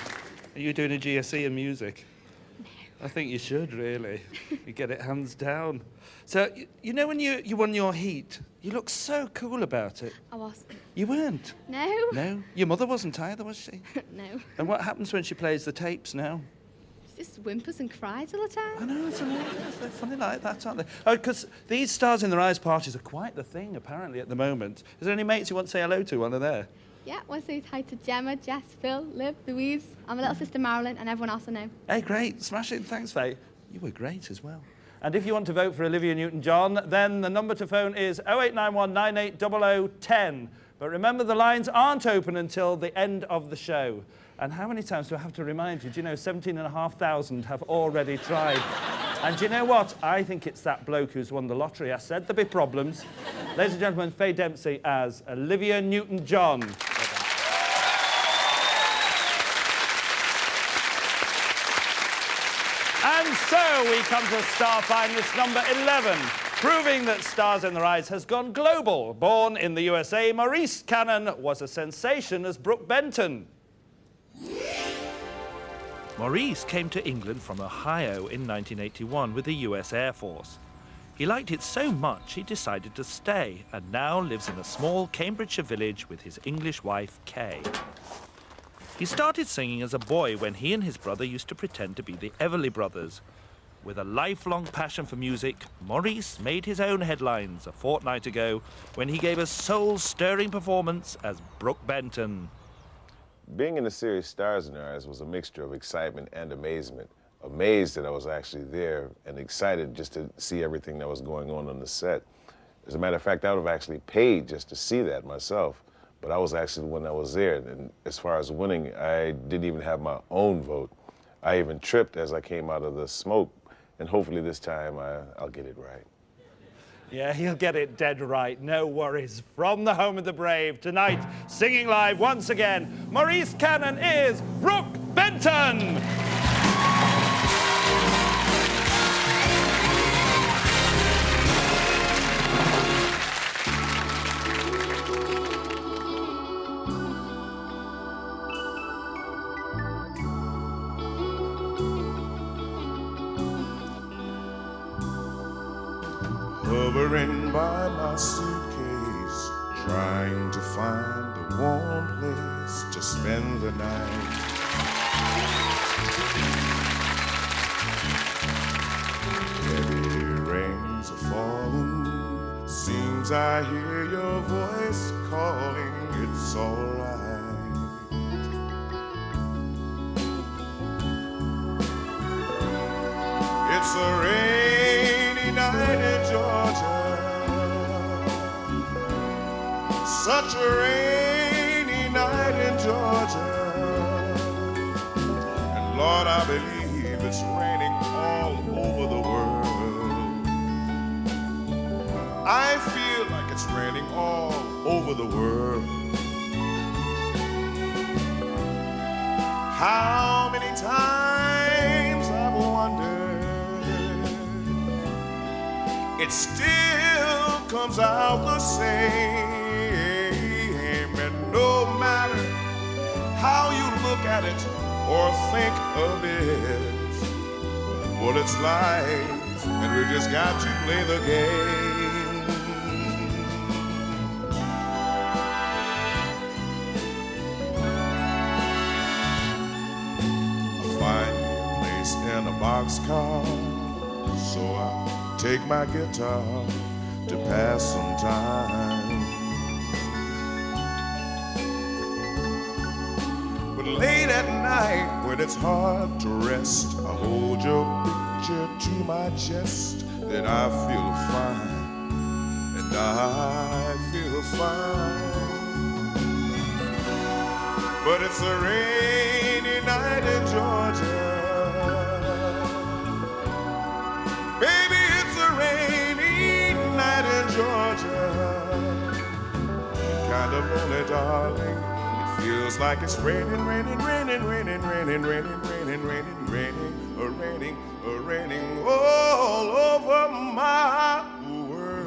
are you doing a GSE in music? No. I think you should, really. You get it hands down. So, you know when you won your heat, you looked so cool about it. I wasn't. You weren't? No. No? Your mother wasn't either, was she? No. And what happens when she plays the tapes now? She just whimpers and cries all the time. I know, it's amazing. They're funny like that, aren't they? Oh, because these Stars in Their Eyes parties are quite the thing, apparently, at the moment. Is there any mates you want to say hello to while they're there? Yeah, I want to say hi to Gemma, Jess, Phil, Liv, Louise, and my little sister Marilyn, and everyone else I know. Hey, great. Smashing. Thanks, Faye. You were great as well. And if you want to vote for Olivia Newton-John, then the number to phone is 0891 980010. But remember, the lines aren't open until the end of the show. And how many times do I have to remind you? Do you know 17,500 have already tried? And do you know what? I think it's that bloke who's won the lottery. I said there'd be problems. Ladies and gentlemen, Faye Dempsey as Olivia Newton-John. And so we come to star finalist number 11. Proving that Stars in Their Eyes has gone global. Born in the USA, Maurice Cannon was a sensation as Brook Benton. Maurice came to England from Ohio in 1981 with the US Air Force. He liked it so much he decided to stay and now lives in a small Cambridgeshire village with his English wife, Kay. He started singing as a boy when he and his brother used to pretend to be the Everly Brothers. With a lifelong passion for music, Maurice made his own headlines a fortnight ago when he gave a soul-stirring performance as Brook Benton. Being in the series Stars in Their Eyes was a mixture of excitement and amazement. Amazed that I was actually there and excited just to see everything that was going on the set. As a matter of fact, I would have actually paid just to see that myself, but I was actually the one that was there. And as far as winning, I didn't even have my own vote. I even tripped as I came out of the smoke, and hopefully this time I'll get it right. Yeah, he'll get it dead right, no worries. From the home of the brave, tonight, singing live once again, Maurice Cannon is Brook Benton! Hovering by my suitcase, trying to find a warm place to spend the night. Heavy rains are falling, seems I hear your voice calling, it's alright. It's a rainy night in Georgia, such a rainy night in Georgia. And Lord, I believe it's raining all over the world. I feel like it's raining all over the world. How many times I've wondered, it still comes out the same. And no matter how you look at it or think of it, well, it's life, and we just got to play the game. I find me a place in a boxcar, so I take my guitar to pass some time. But late at night, when it's hard to rest, I hold your picture to my chest, then I feel fine, and I feel fine. But it's a rainy night in Georgia. Baby, it's a rainy night in Georgia. Kind of lonely, darling. It feels like it's raining, raining, raining, raining, raining, raining, raining, raining, raining, raining all over my world.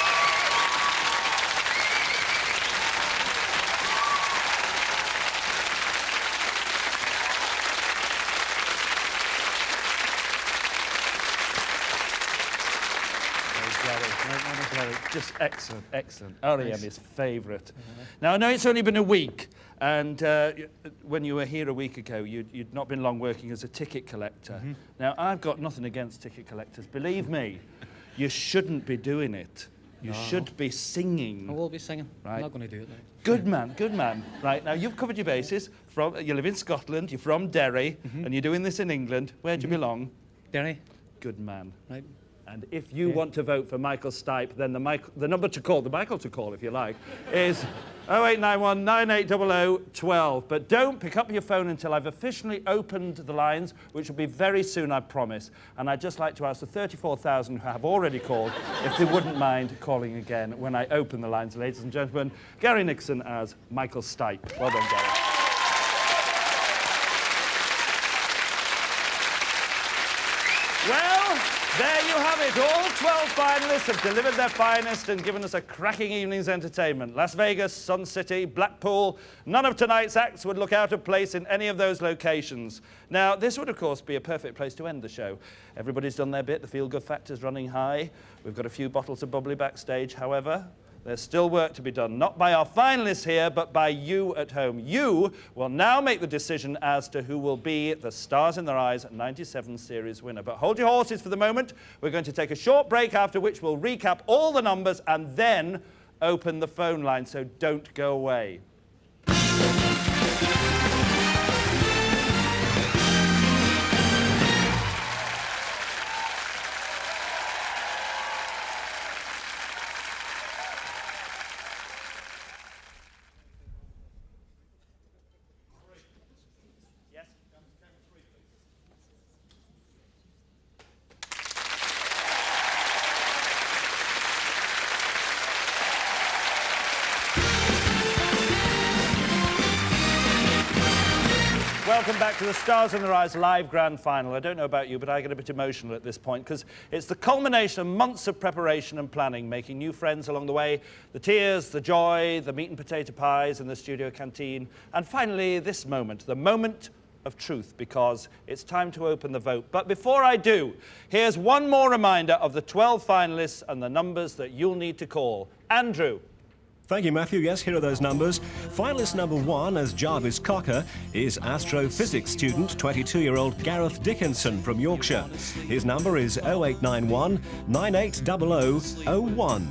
Just excellent, excellent. R.E.M. is favourite. Now, I know it's only been a week, and when you were here a week ago, you'd not been long working as a ticket collector. Now, I've got nothing against ticket collectors. Believe me, you shouldn't be doing it. You should be singing. I will be singing. Right. I'm not going to do it, though. Good man, good man. Right, now you've covered your bases. You live in Scotland, you're from Derry, and you're doing this in England. Where do you belong? Derry. Good man. Right. And if you want to vote for Michael Stipe, then the number to call, the Michael to call if you like, is 0891 9800 12. But don't pick up your phone until I've officially opened the lines, which will be very soon, I promise. And I'd just like to ask the 34,000 who have already called if they wouldn't mind calling again when I open the lines, ladies and gentlemen. Gary Nixon as Michael Stipe. Well done, Gary. Well, there you have it. All 12 finalists have delivered their finest and given us a cracking evening's entertainment. Las Vegas, Sun City, Blackpool. None of tonight's acts would look out of place in any of those locations. Now, this would, of course, be a perfect place to end the show. Everybody's done their bit. The feel-good factor's running high. We've got a few bottles of bubbly backstage, however. There's still work to be done, not by our finalists here, but by you at home. You will now make the decision as to who will be the Stars in Their Eyes 97 series winner. But hold your horses for the moment. We're going to take a short break, after which we'll recap all the numbers and then open the phone line, so don't go away. Welcome back to the Stars in Their Eyes live grand final. I don't know about you, but I get a bit emotional at this point because it's the culmination of months of preparation and planning, making new friends along the way, the tears, the joy, the meat and potato pies in the studio canteen, and finally this moment, the moment of truth, because it's time to open the vote. But before I do, here's one more reminder of the 12 finalists and the numbers that you'll need to call. Andrew. Thank you, Matthew. Yes, here are those numbers. Finalist number 1 as Jarvis Cocker is astrophysics student, 22-year-old Gareth Dickinson from Yorkshire. His number is 0891 9800 01.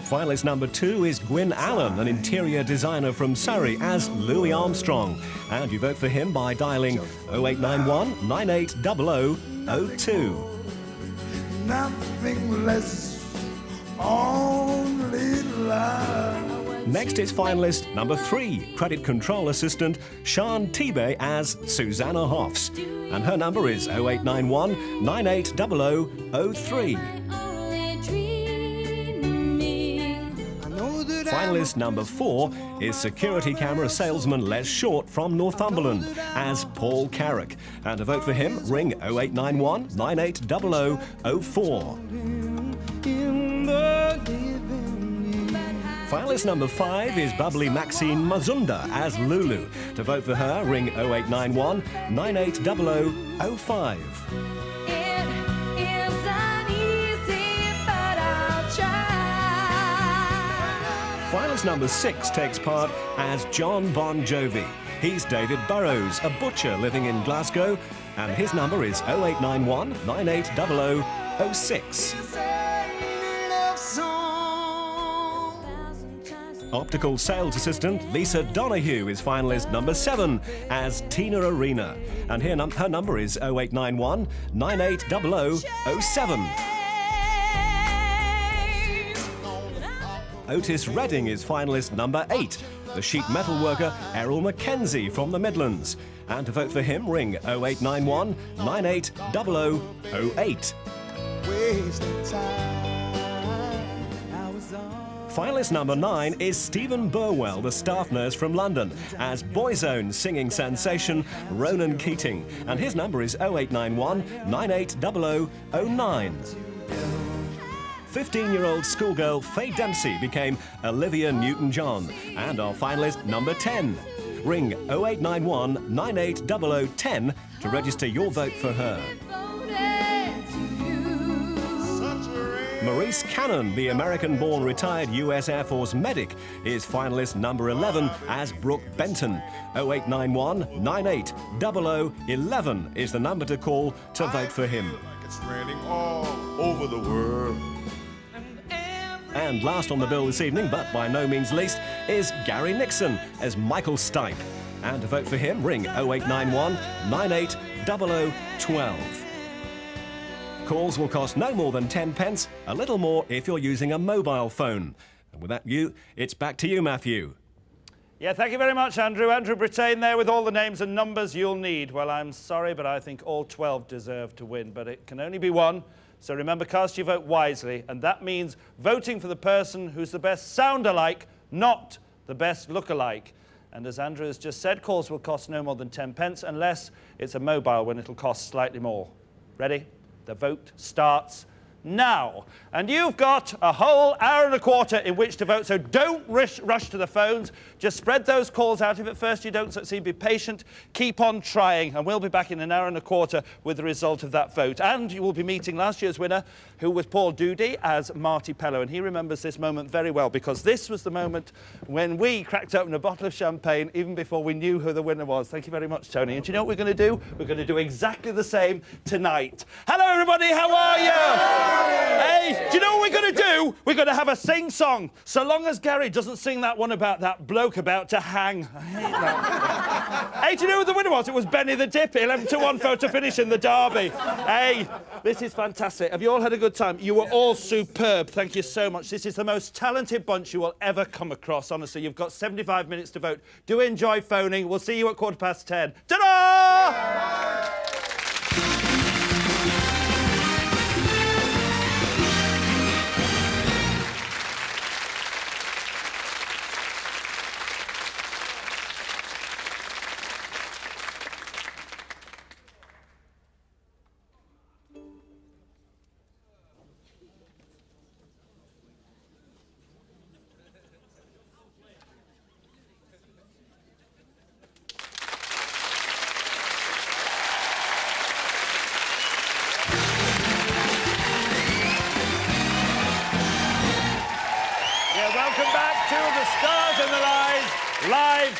Finalist number 2 is Gwyn Allen, an interior designer from Surrey, as Louis Armstrong. And you vote for him by dialing 0891 9800 02. Nothing less, only love. Next is finalist number 3, credit control assistant Shauna Tbeay as Susanna Hoffs. And her number is 0891 9800 03. Finalist number 4 is security camera salesman Les Short from Northumberland as Paul Carrack. And to vote for him, ring 0891 9800 04. Finalist number 5 is bubbly Maxine Mazumder as Lulu. To vote for her, ring 0891 9800 05. Finalist number 6 takes part as John Bon Jovi. He's David Burrows, a butcher living in Glasgow, and his number is 0891 9800 06. Optical sales assistant Lisa Donohoe is finalist number 7 as Tina Arena, and her number is 0891 9800 07. Otis Redding is finalist number 8, the sheet metal worker Errol McKenzie from the Midlands. And to vote for him, ring 0891 9800 08. Finalist number 9 is Stephen Burwell, the staff nurse from London, as Boyzone singing sensation Ronan Keating. And his number is 0891 9800 09. 15-year-old schoolgirl Faye Dempsey became Olivia Newton-John, and our finalist number 10. Ring 0891 9800 10 to register your vote for her. Maurice Cannon, the American-born retired US Air Force medic, is finalist number 11 as Brook Benton. 0891 98 00 11 is the number to call to vote for him. It's raining all over the world. And last on the bill this evening, but by no means least, is Gary Nixon as Michael Stipe. And to vote for him, ring 0891 98 00 12. Calls will cost no more than 10 pence, a little more if you're using a mobile phone. And with that, it's back to you, Matthew. Yeah, thank you very much, Andrew. Andrew Brittain there with all the names and numbers you'll need. Well, I'm sorry, but I think all 12 deserve to win, but it can only be one. So remember, cast your vote wisely, and that means voting for the person who's the best sound-alike, not the best look-alike. And as Andrew has just said, calls will cost no more than 10 pence, unless it's a mobile when it'll cost slightly more. Ready? The vote starts now. And you've got a whole hour and a quarter in which to vote, so don't rush to the phones. Just spread those calls out. If at first you don't succeed, be patient. Keep on trying, and we'll be back in an hour and a quarter with the result of that vote. And you will be meeting last year's winner, who was Paul Doody as Marty Pellow, and he remembers this moment very well because this was the moment when we cracked open a bottle of champagne even before we knew who the winner was. Thank you very much, Tony. And do you know what we're going to do? We're going to do exactly the same tonight. Hello, everybody. How are you? Hey, do you know what we're going to do? We're going to have a sing-song. So long as Gary doesn't sing that one about that bloke about to hang. I hate that. Hey, do you know who the winner was? It was Benny the Dip, 11-1 photo finish in the derby. Hey, this is fantastic. Have you all had a good time? You were all superb. Thank you so much. This is the most talented bunch you will ever come across. Honestly, you've got 75 minutes to vote. Do enjoy phoning. We'll see you at 10:15. Ta-da!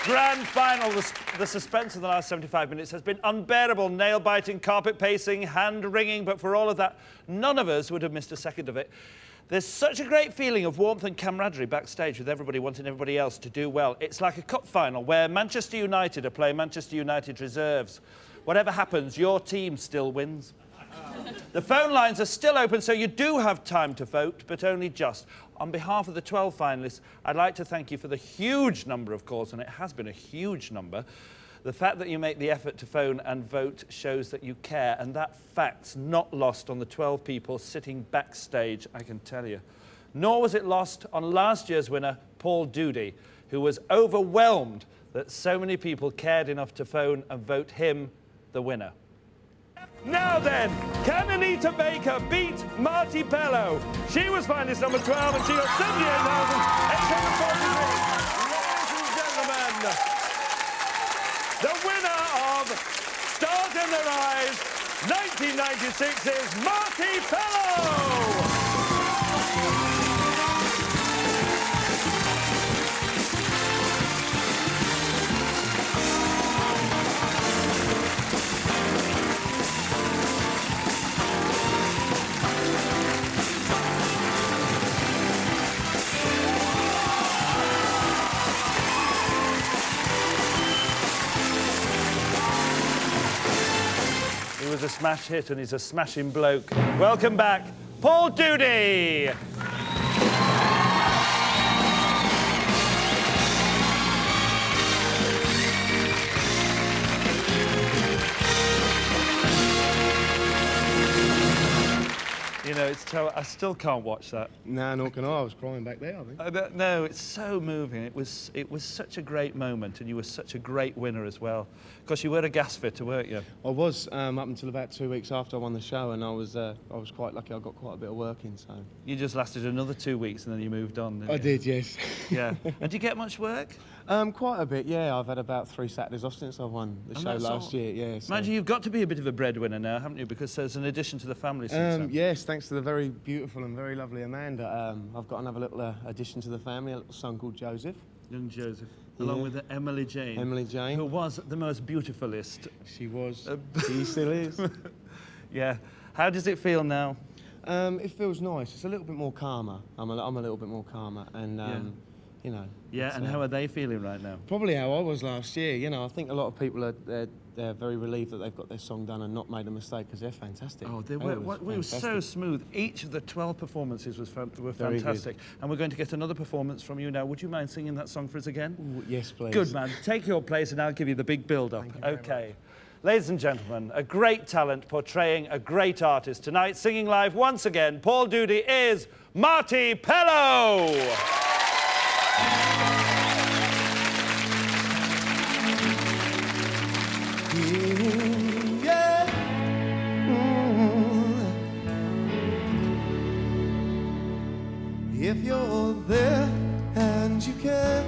Grand final. The suspense in the last 75 minutes has been unbearable. Nail-biting, carpet-pacing, hand-wringing, but for all of that, none of us would have missed a second of it. There's such a great feeling of warmth and camaraderie backstage with everybody wanting everybody else to do well. It's like a cup final where Manchester United are playing Manchester United reserves. Whatever happens, your team still wins. The phone lines are still open, so you do have time to vote, but only just. On behalf of the 12 finalists, I'd like to thank you for the huge number of calls, and it has been a huge number. The fact that you make the effort to phone and vote shows that you care, and that fact's not lost on the 12 people sitting backstage, I can tell you. Nor was it lost on last year's winner, Paul Doody, who was overwhelmed that so many people cared enough to phone and vote him the winner. Now then, can Anita Baker beat Marty Pellow? She was finalist number 12 and she got 78,843. Ladies and gentlemen, the winner of Stars in Their Eyes 1996 is Marty Pellow! He was a smash hit and he's a smashing bloke. Welcome back, Paul Doody. You know, it's terrible. I still can't watch that. Nah, nor can I. I was crying back there, I think. No, it's so moving. It was such a great moment, and you were such a great winner as well. Because you were a gas fitter, weren't you? I was up until about 2 weeks after I won the show, and I was quite lucky. I got quite a bit of work in. So you just lasted another 2 weeks, and then you moved on. I did, yes. Yeah. And do you get much work? Quite a bit, yeah. I've had about 3 Saturdays off since I won the show last year, yeah. So. Mind you, you've got to be a bit of a breadwinner now, haven't you? Because there's an addition to the family since then. Yes, thanks to the very beautiful and very lovely Amanda. I've got another little addition to the family, a little son called Joseph. Young Joseph. Along with Emily Jane. Emily Jane. Who was the most beautifulest. She was. She still is. Yeah. How does it feel now? It feels nice. It's a little bit more calmer. I'm a little bit more calmer, and you know. Yeah, and how are they feeling right now? Probably how I was last year. You know, I think a lot of people are they're very relieved that they've got their song done and not made a mistake because they're fantastic. Oh, they were so smooth. Each of the 12 performances were Very fantastic. And we're going to get another performance from you now. Would you mind singing that song for us again? Ooh, yes, please. Good man. Take your place and I'll give you the big build-up. Okay. Ladies and gentlemen, a great talent portraying a great artist tonight. Singing live once again, Paul Doody is Marty Pello. Yeah. If you're there and you care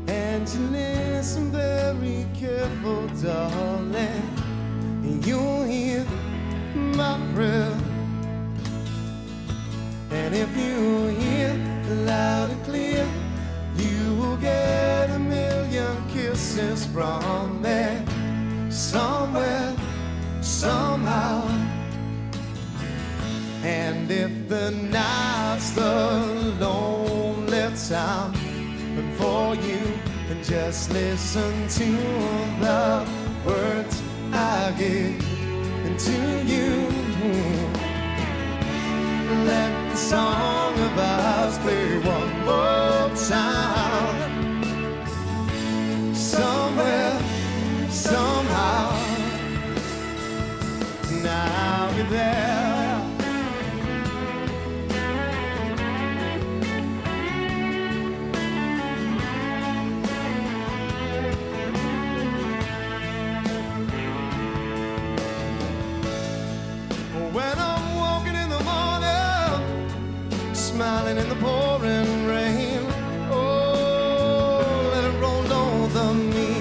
and you listen very careful, darling, you'll hear my prayer. And if you hear loud and clear, you will get a million kisses from me. Somewhere, somehow. And if the night's the lonely time for you, and just listen to the words I give to you. Let the song of ours play one more time. Somewhere, somehow, and I'll be there. When I'm walking in the morning, smiling in the pouring rain, oh, let it roll over me.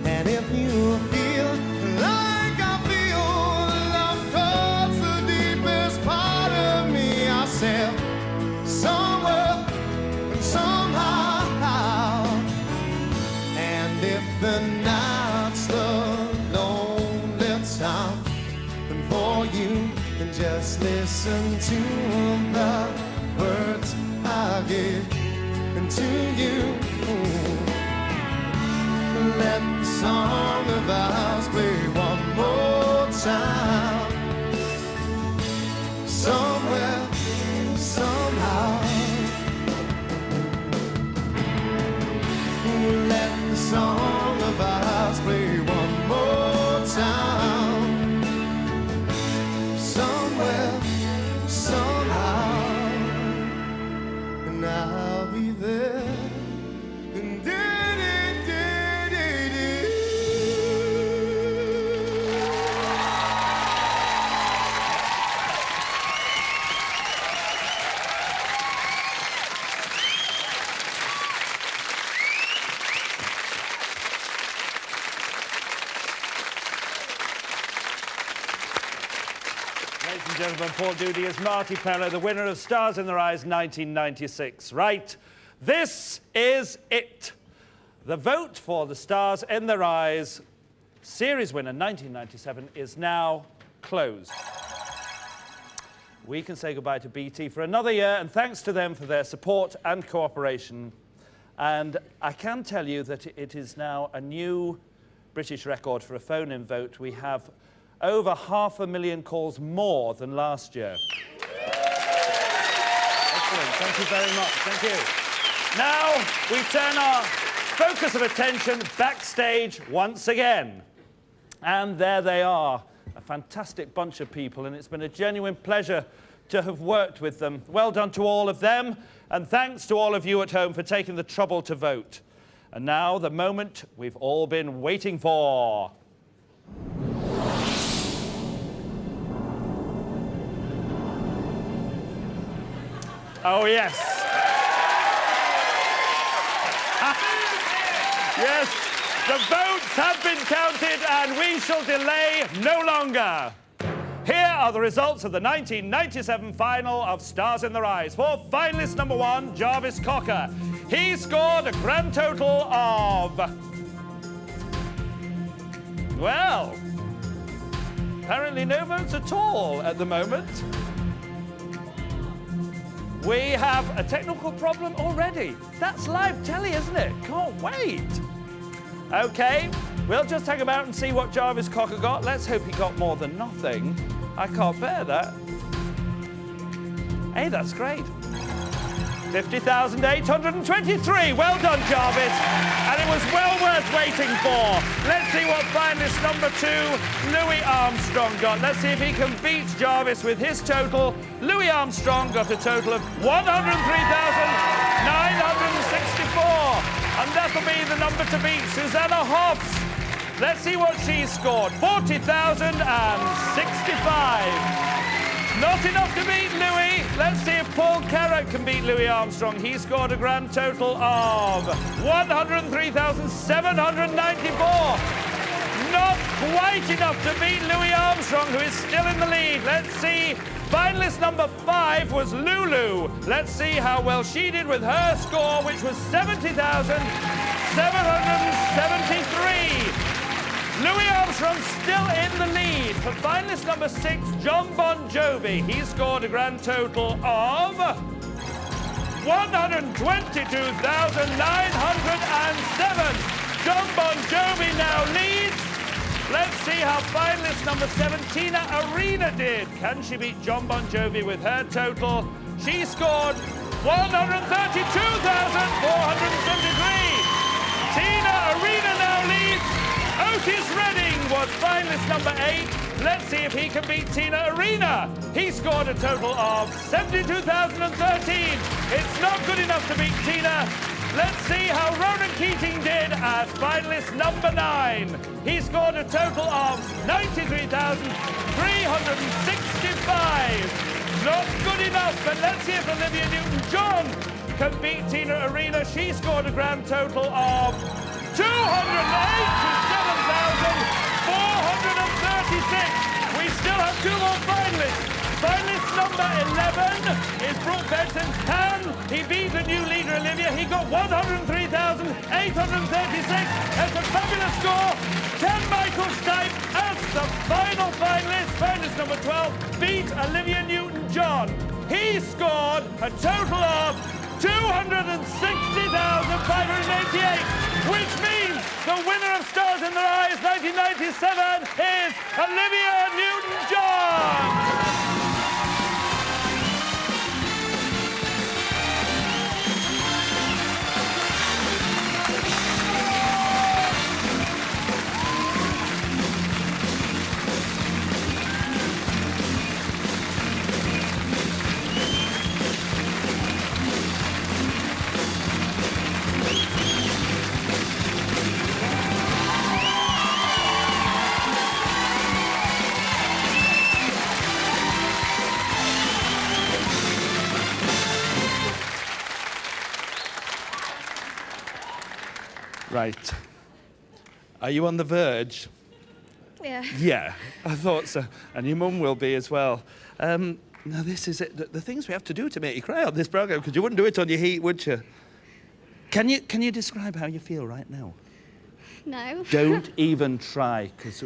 And if you feel like I feel, love calls the deepest part of me. I said, somewhere and somehow. And if the night's the lonely time for you, and just listen to the words I give to you. Let the song of ours play one more time. Somewhere, somehow. Let the song of ours play one more time. Somewhere, somehow, and I'll be there. Ladies and gentlemen, Paul Doody is Marty Pello, the winner of Stars in Their Eyes 1996. Right, this is it. The vote for the Stars in Their Eyes series winner 1997 is now closed. We can say goodbye to BT for another year, and thanks to them for their support and cooperation. And I can tell you that it is now a new British record for a phone-in vote. We have over 500,000 calls more than last year. Excellent, thank you very much, thank you. Now we turn our focus of attention backstage once again. And there they are, a fantastic bunch of people, and it's been a genuine pleasure to have worked with them. Well done to all of them, and thanks to all of you at home for taking the trouble to vote. And now the moment we've all been waiting for. Oh, yes. Yes, the votes have been counted and we shall delay no longer. Here are the results of the 1997 final of Stars in Their Eyes. For finalist number 1, Jarvis Cocker. He scored a grand total of... well, apparently no votes at all at the moment. We have a technical problem already. That's live telly, isn't it? Can't wait. OK, we'll just hang about and see what Jarvis Cocker got. Let's hope he got more than nothing. I can't bear that. Hey, that's great. 50,823. Well done, Jarvis. And it was well worth waiting for. Let's see what finalist number 2, Louis Armstrong, got. Let's see if he can beat Jarvis with his total. Louis Armstrong got a total of 103,964. And that'll be the number to beat Susanna Hoffs. Let's see what she scored. 40,065. Not enough to beat Louis. Let's see if Paul Carrack can beat Louis Armstrong. He scored a grand total of 103,794. Not quite enough to beat Louis Armstrong, who is still in the lead. Let's see. Finalist number 5 was Lulu. Let's see how well she did with her score, which was 70,773. Louis Armstrong still in the lead. For finalist number 6, John Bon Jovi. He scored a grand total of 122,907. John Bon Jovi now leads. Let's see how finalist number 7, Tina Arena, did. Can she beat John Bon Jovi with her total? She scored 132,473. Tina Arena now leads. Otis Redding was finalist number 8. Let's see if he can beat Tina Arena. He scored a total of 72,013. It's not good enough to beat Tina. Let's see how Ronan Keating did as finalist number 9. He scored a total of 93,365. Not good enough, but let's see if Olivia Newton-John can beat Tina Arena. She scored a grand total of 287,436. We still have 2 more finalists. Finalist number 11 is Brook Benton. Can he beat the new leader, Olivia? He got 103,836. That's a fabulous score. Can Michael Stipe, as the final finalist, finalist number 12, beat Olivia Newton-John? He scored a total of 260,588, which means the winner of Stars in Their Eyes 1997 is Olivia Newton-John. Right. Are you on the verge? Yeah. Yeah, I thought so. And your mum will be as well. Now, this is it. The things we have to do to make you cry on this programme, because you wouldn't do it on your heat, would you? Can you describe how you feel right now? No. Don't even try, because...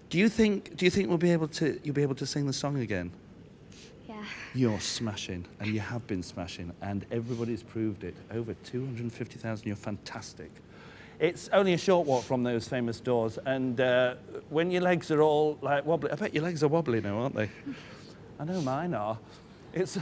Do you think you'll be able to sing the song again? Yeah. You're smashing, and you have been smashing, and everybody's proved it. Over 250,000, you're fantastic. It's only a short walk from those famous doors, and when your legs are all, like, wobbly... I bet your legs are wobbly now, aren't they? I know mine are. It's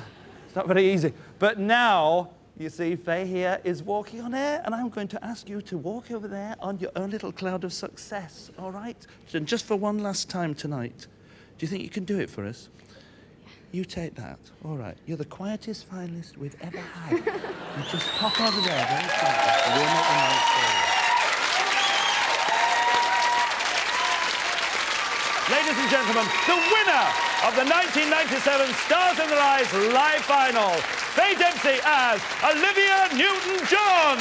not very easy. But now, you see, Faye here is walking on air, and I'm going to ask you to walk over there on your own little cloud of success, all right? And just for one last time tonight, do you think you can do it for us? You take that. All right. You're the quietest finalist we've ever had. You just pop over there very quietly, and we'll make the noise for you. Ladies and gentlemen, the winner of the 1997 Stars in Their Eyes live final, Faye Dempsey as Olivia Newton-John.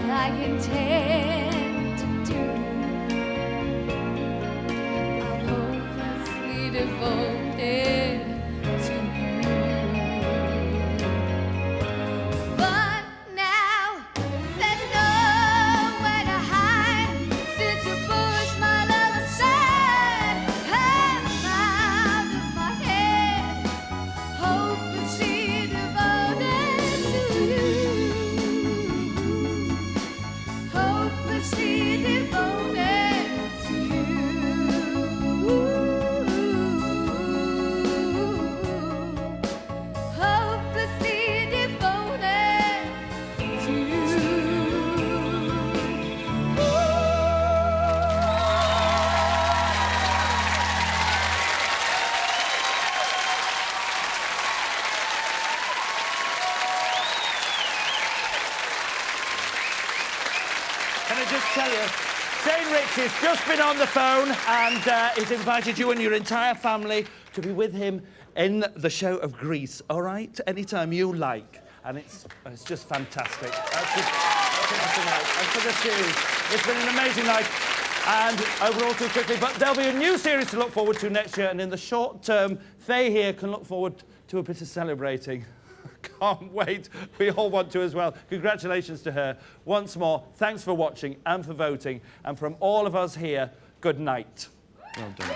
I intend to do. I'm hopelessly devoted to you. But now there's nowhere to hide since you pushed my love aside. I'm out of my head, hopelessly devoted to you. Hopelessly devoted to you. Hopelessly devoted to you. Can I just tell you, Shane Ritchie's just been on the phone and he's invited you and your entire family to be with him in the show of Grease, all right? Anytime you like. And it's just fantastic. That's for the series. It's been an amazing night. And overall too quickly, but there'll be a new series to look forward to next year, and in the short term, Tbeay here can look forward to a bit of celebrating. Can't wait. We all want to as well. Congratulations to her. Once more, thanks for watching and for voting. And from all of us here, good night. Well done.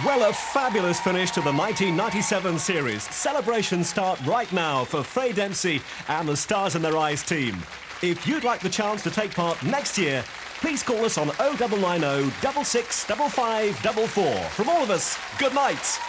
Well, a fabulous finish to the 1997 series. Celebrations start right now for Faye Dempsey and the Stars in Their Eyes team. If you'd like the chance to take part next year, please call us on 0990 66 55 44. From all of us, good night.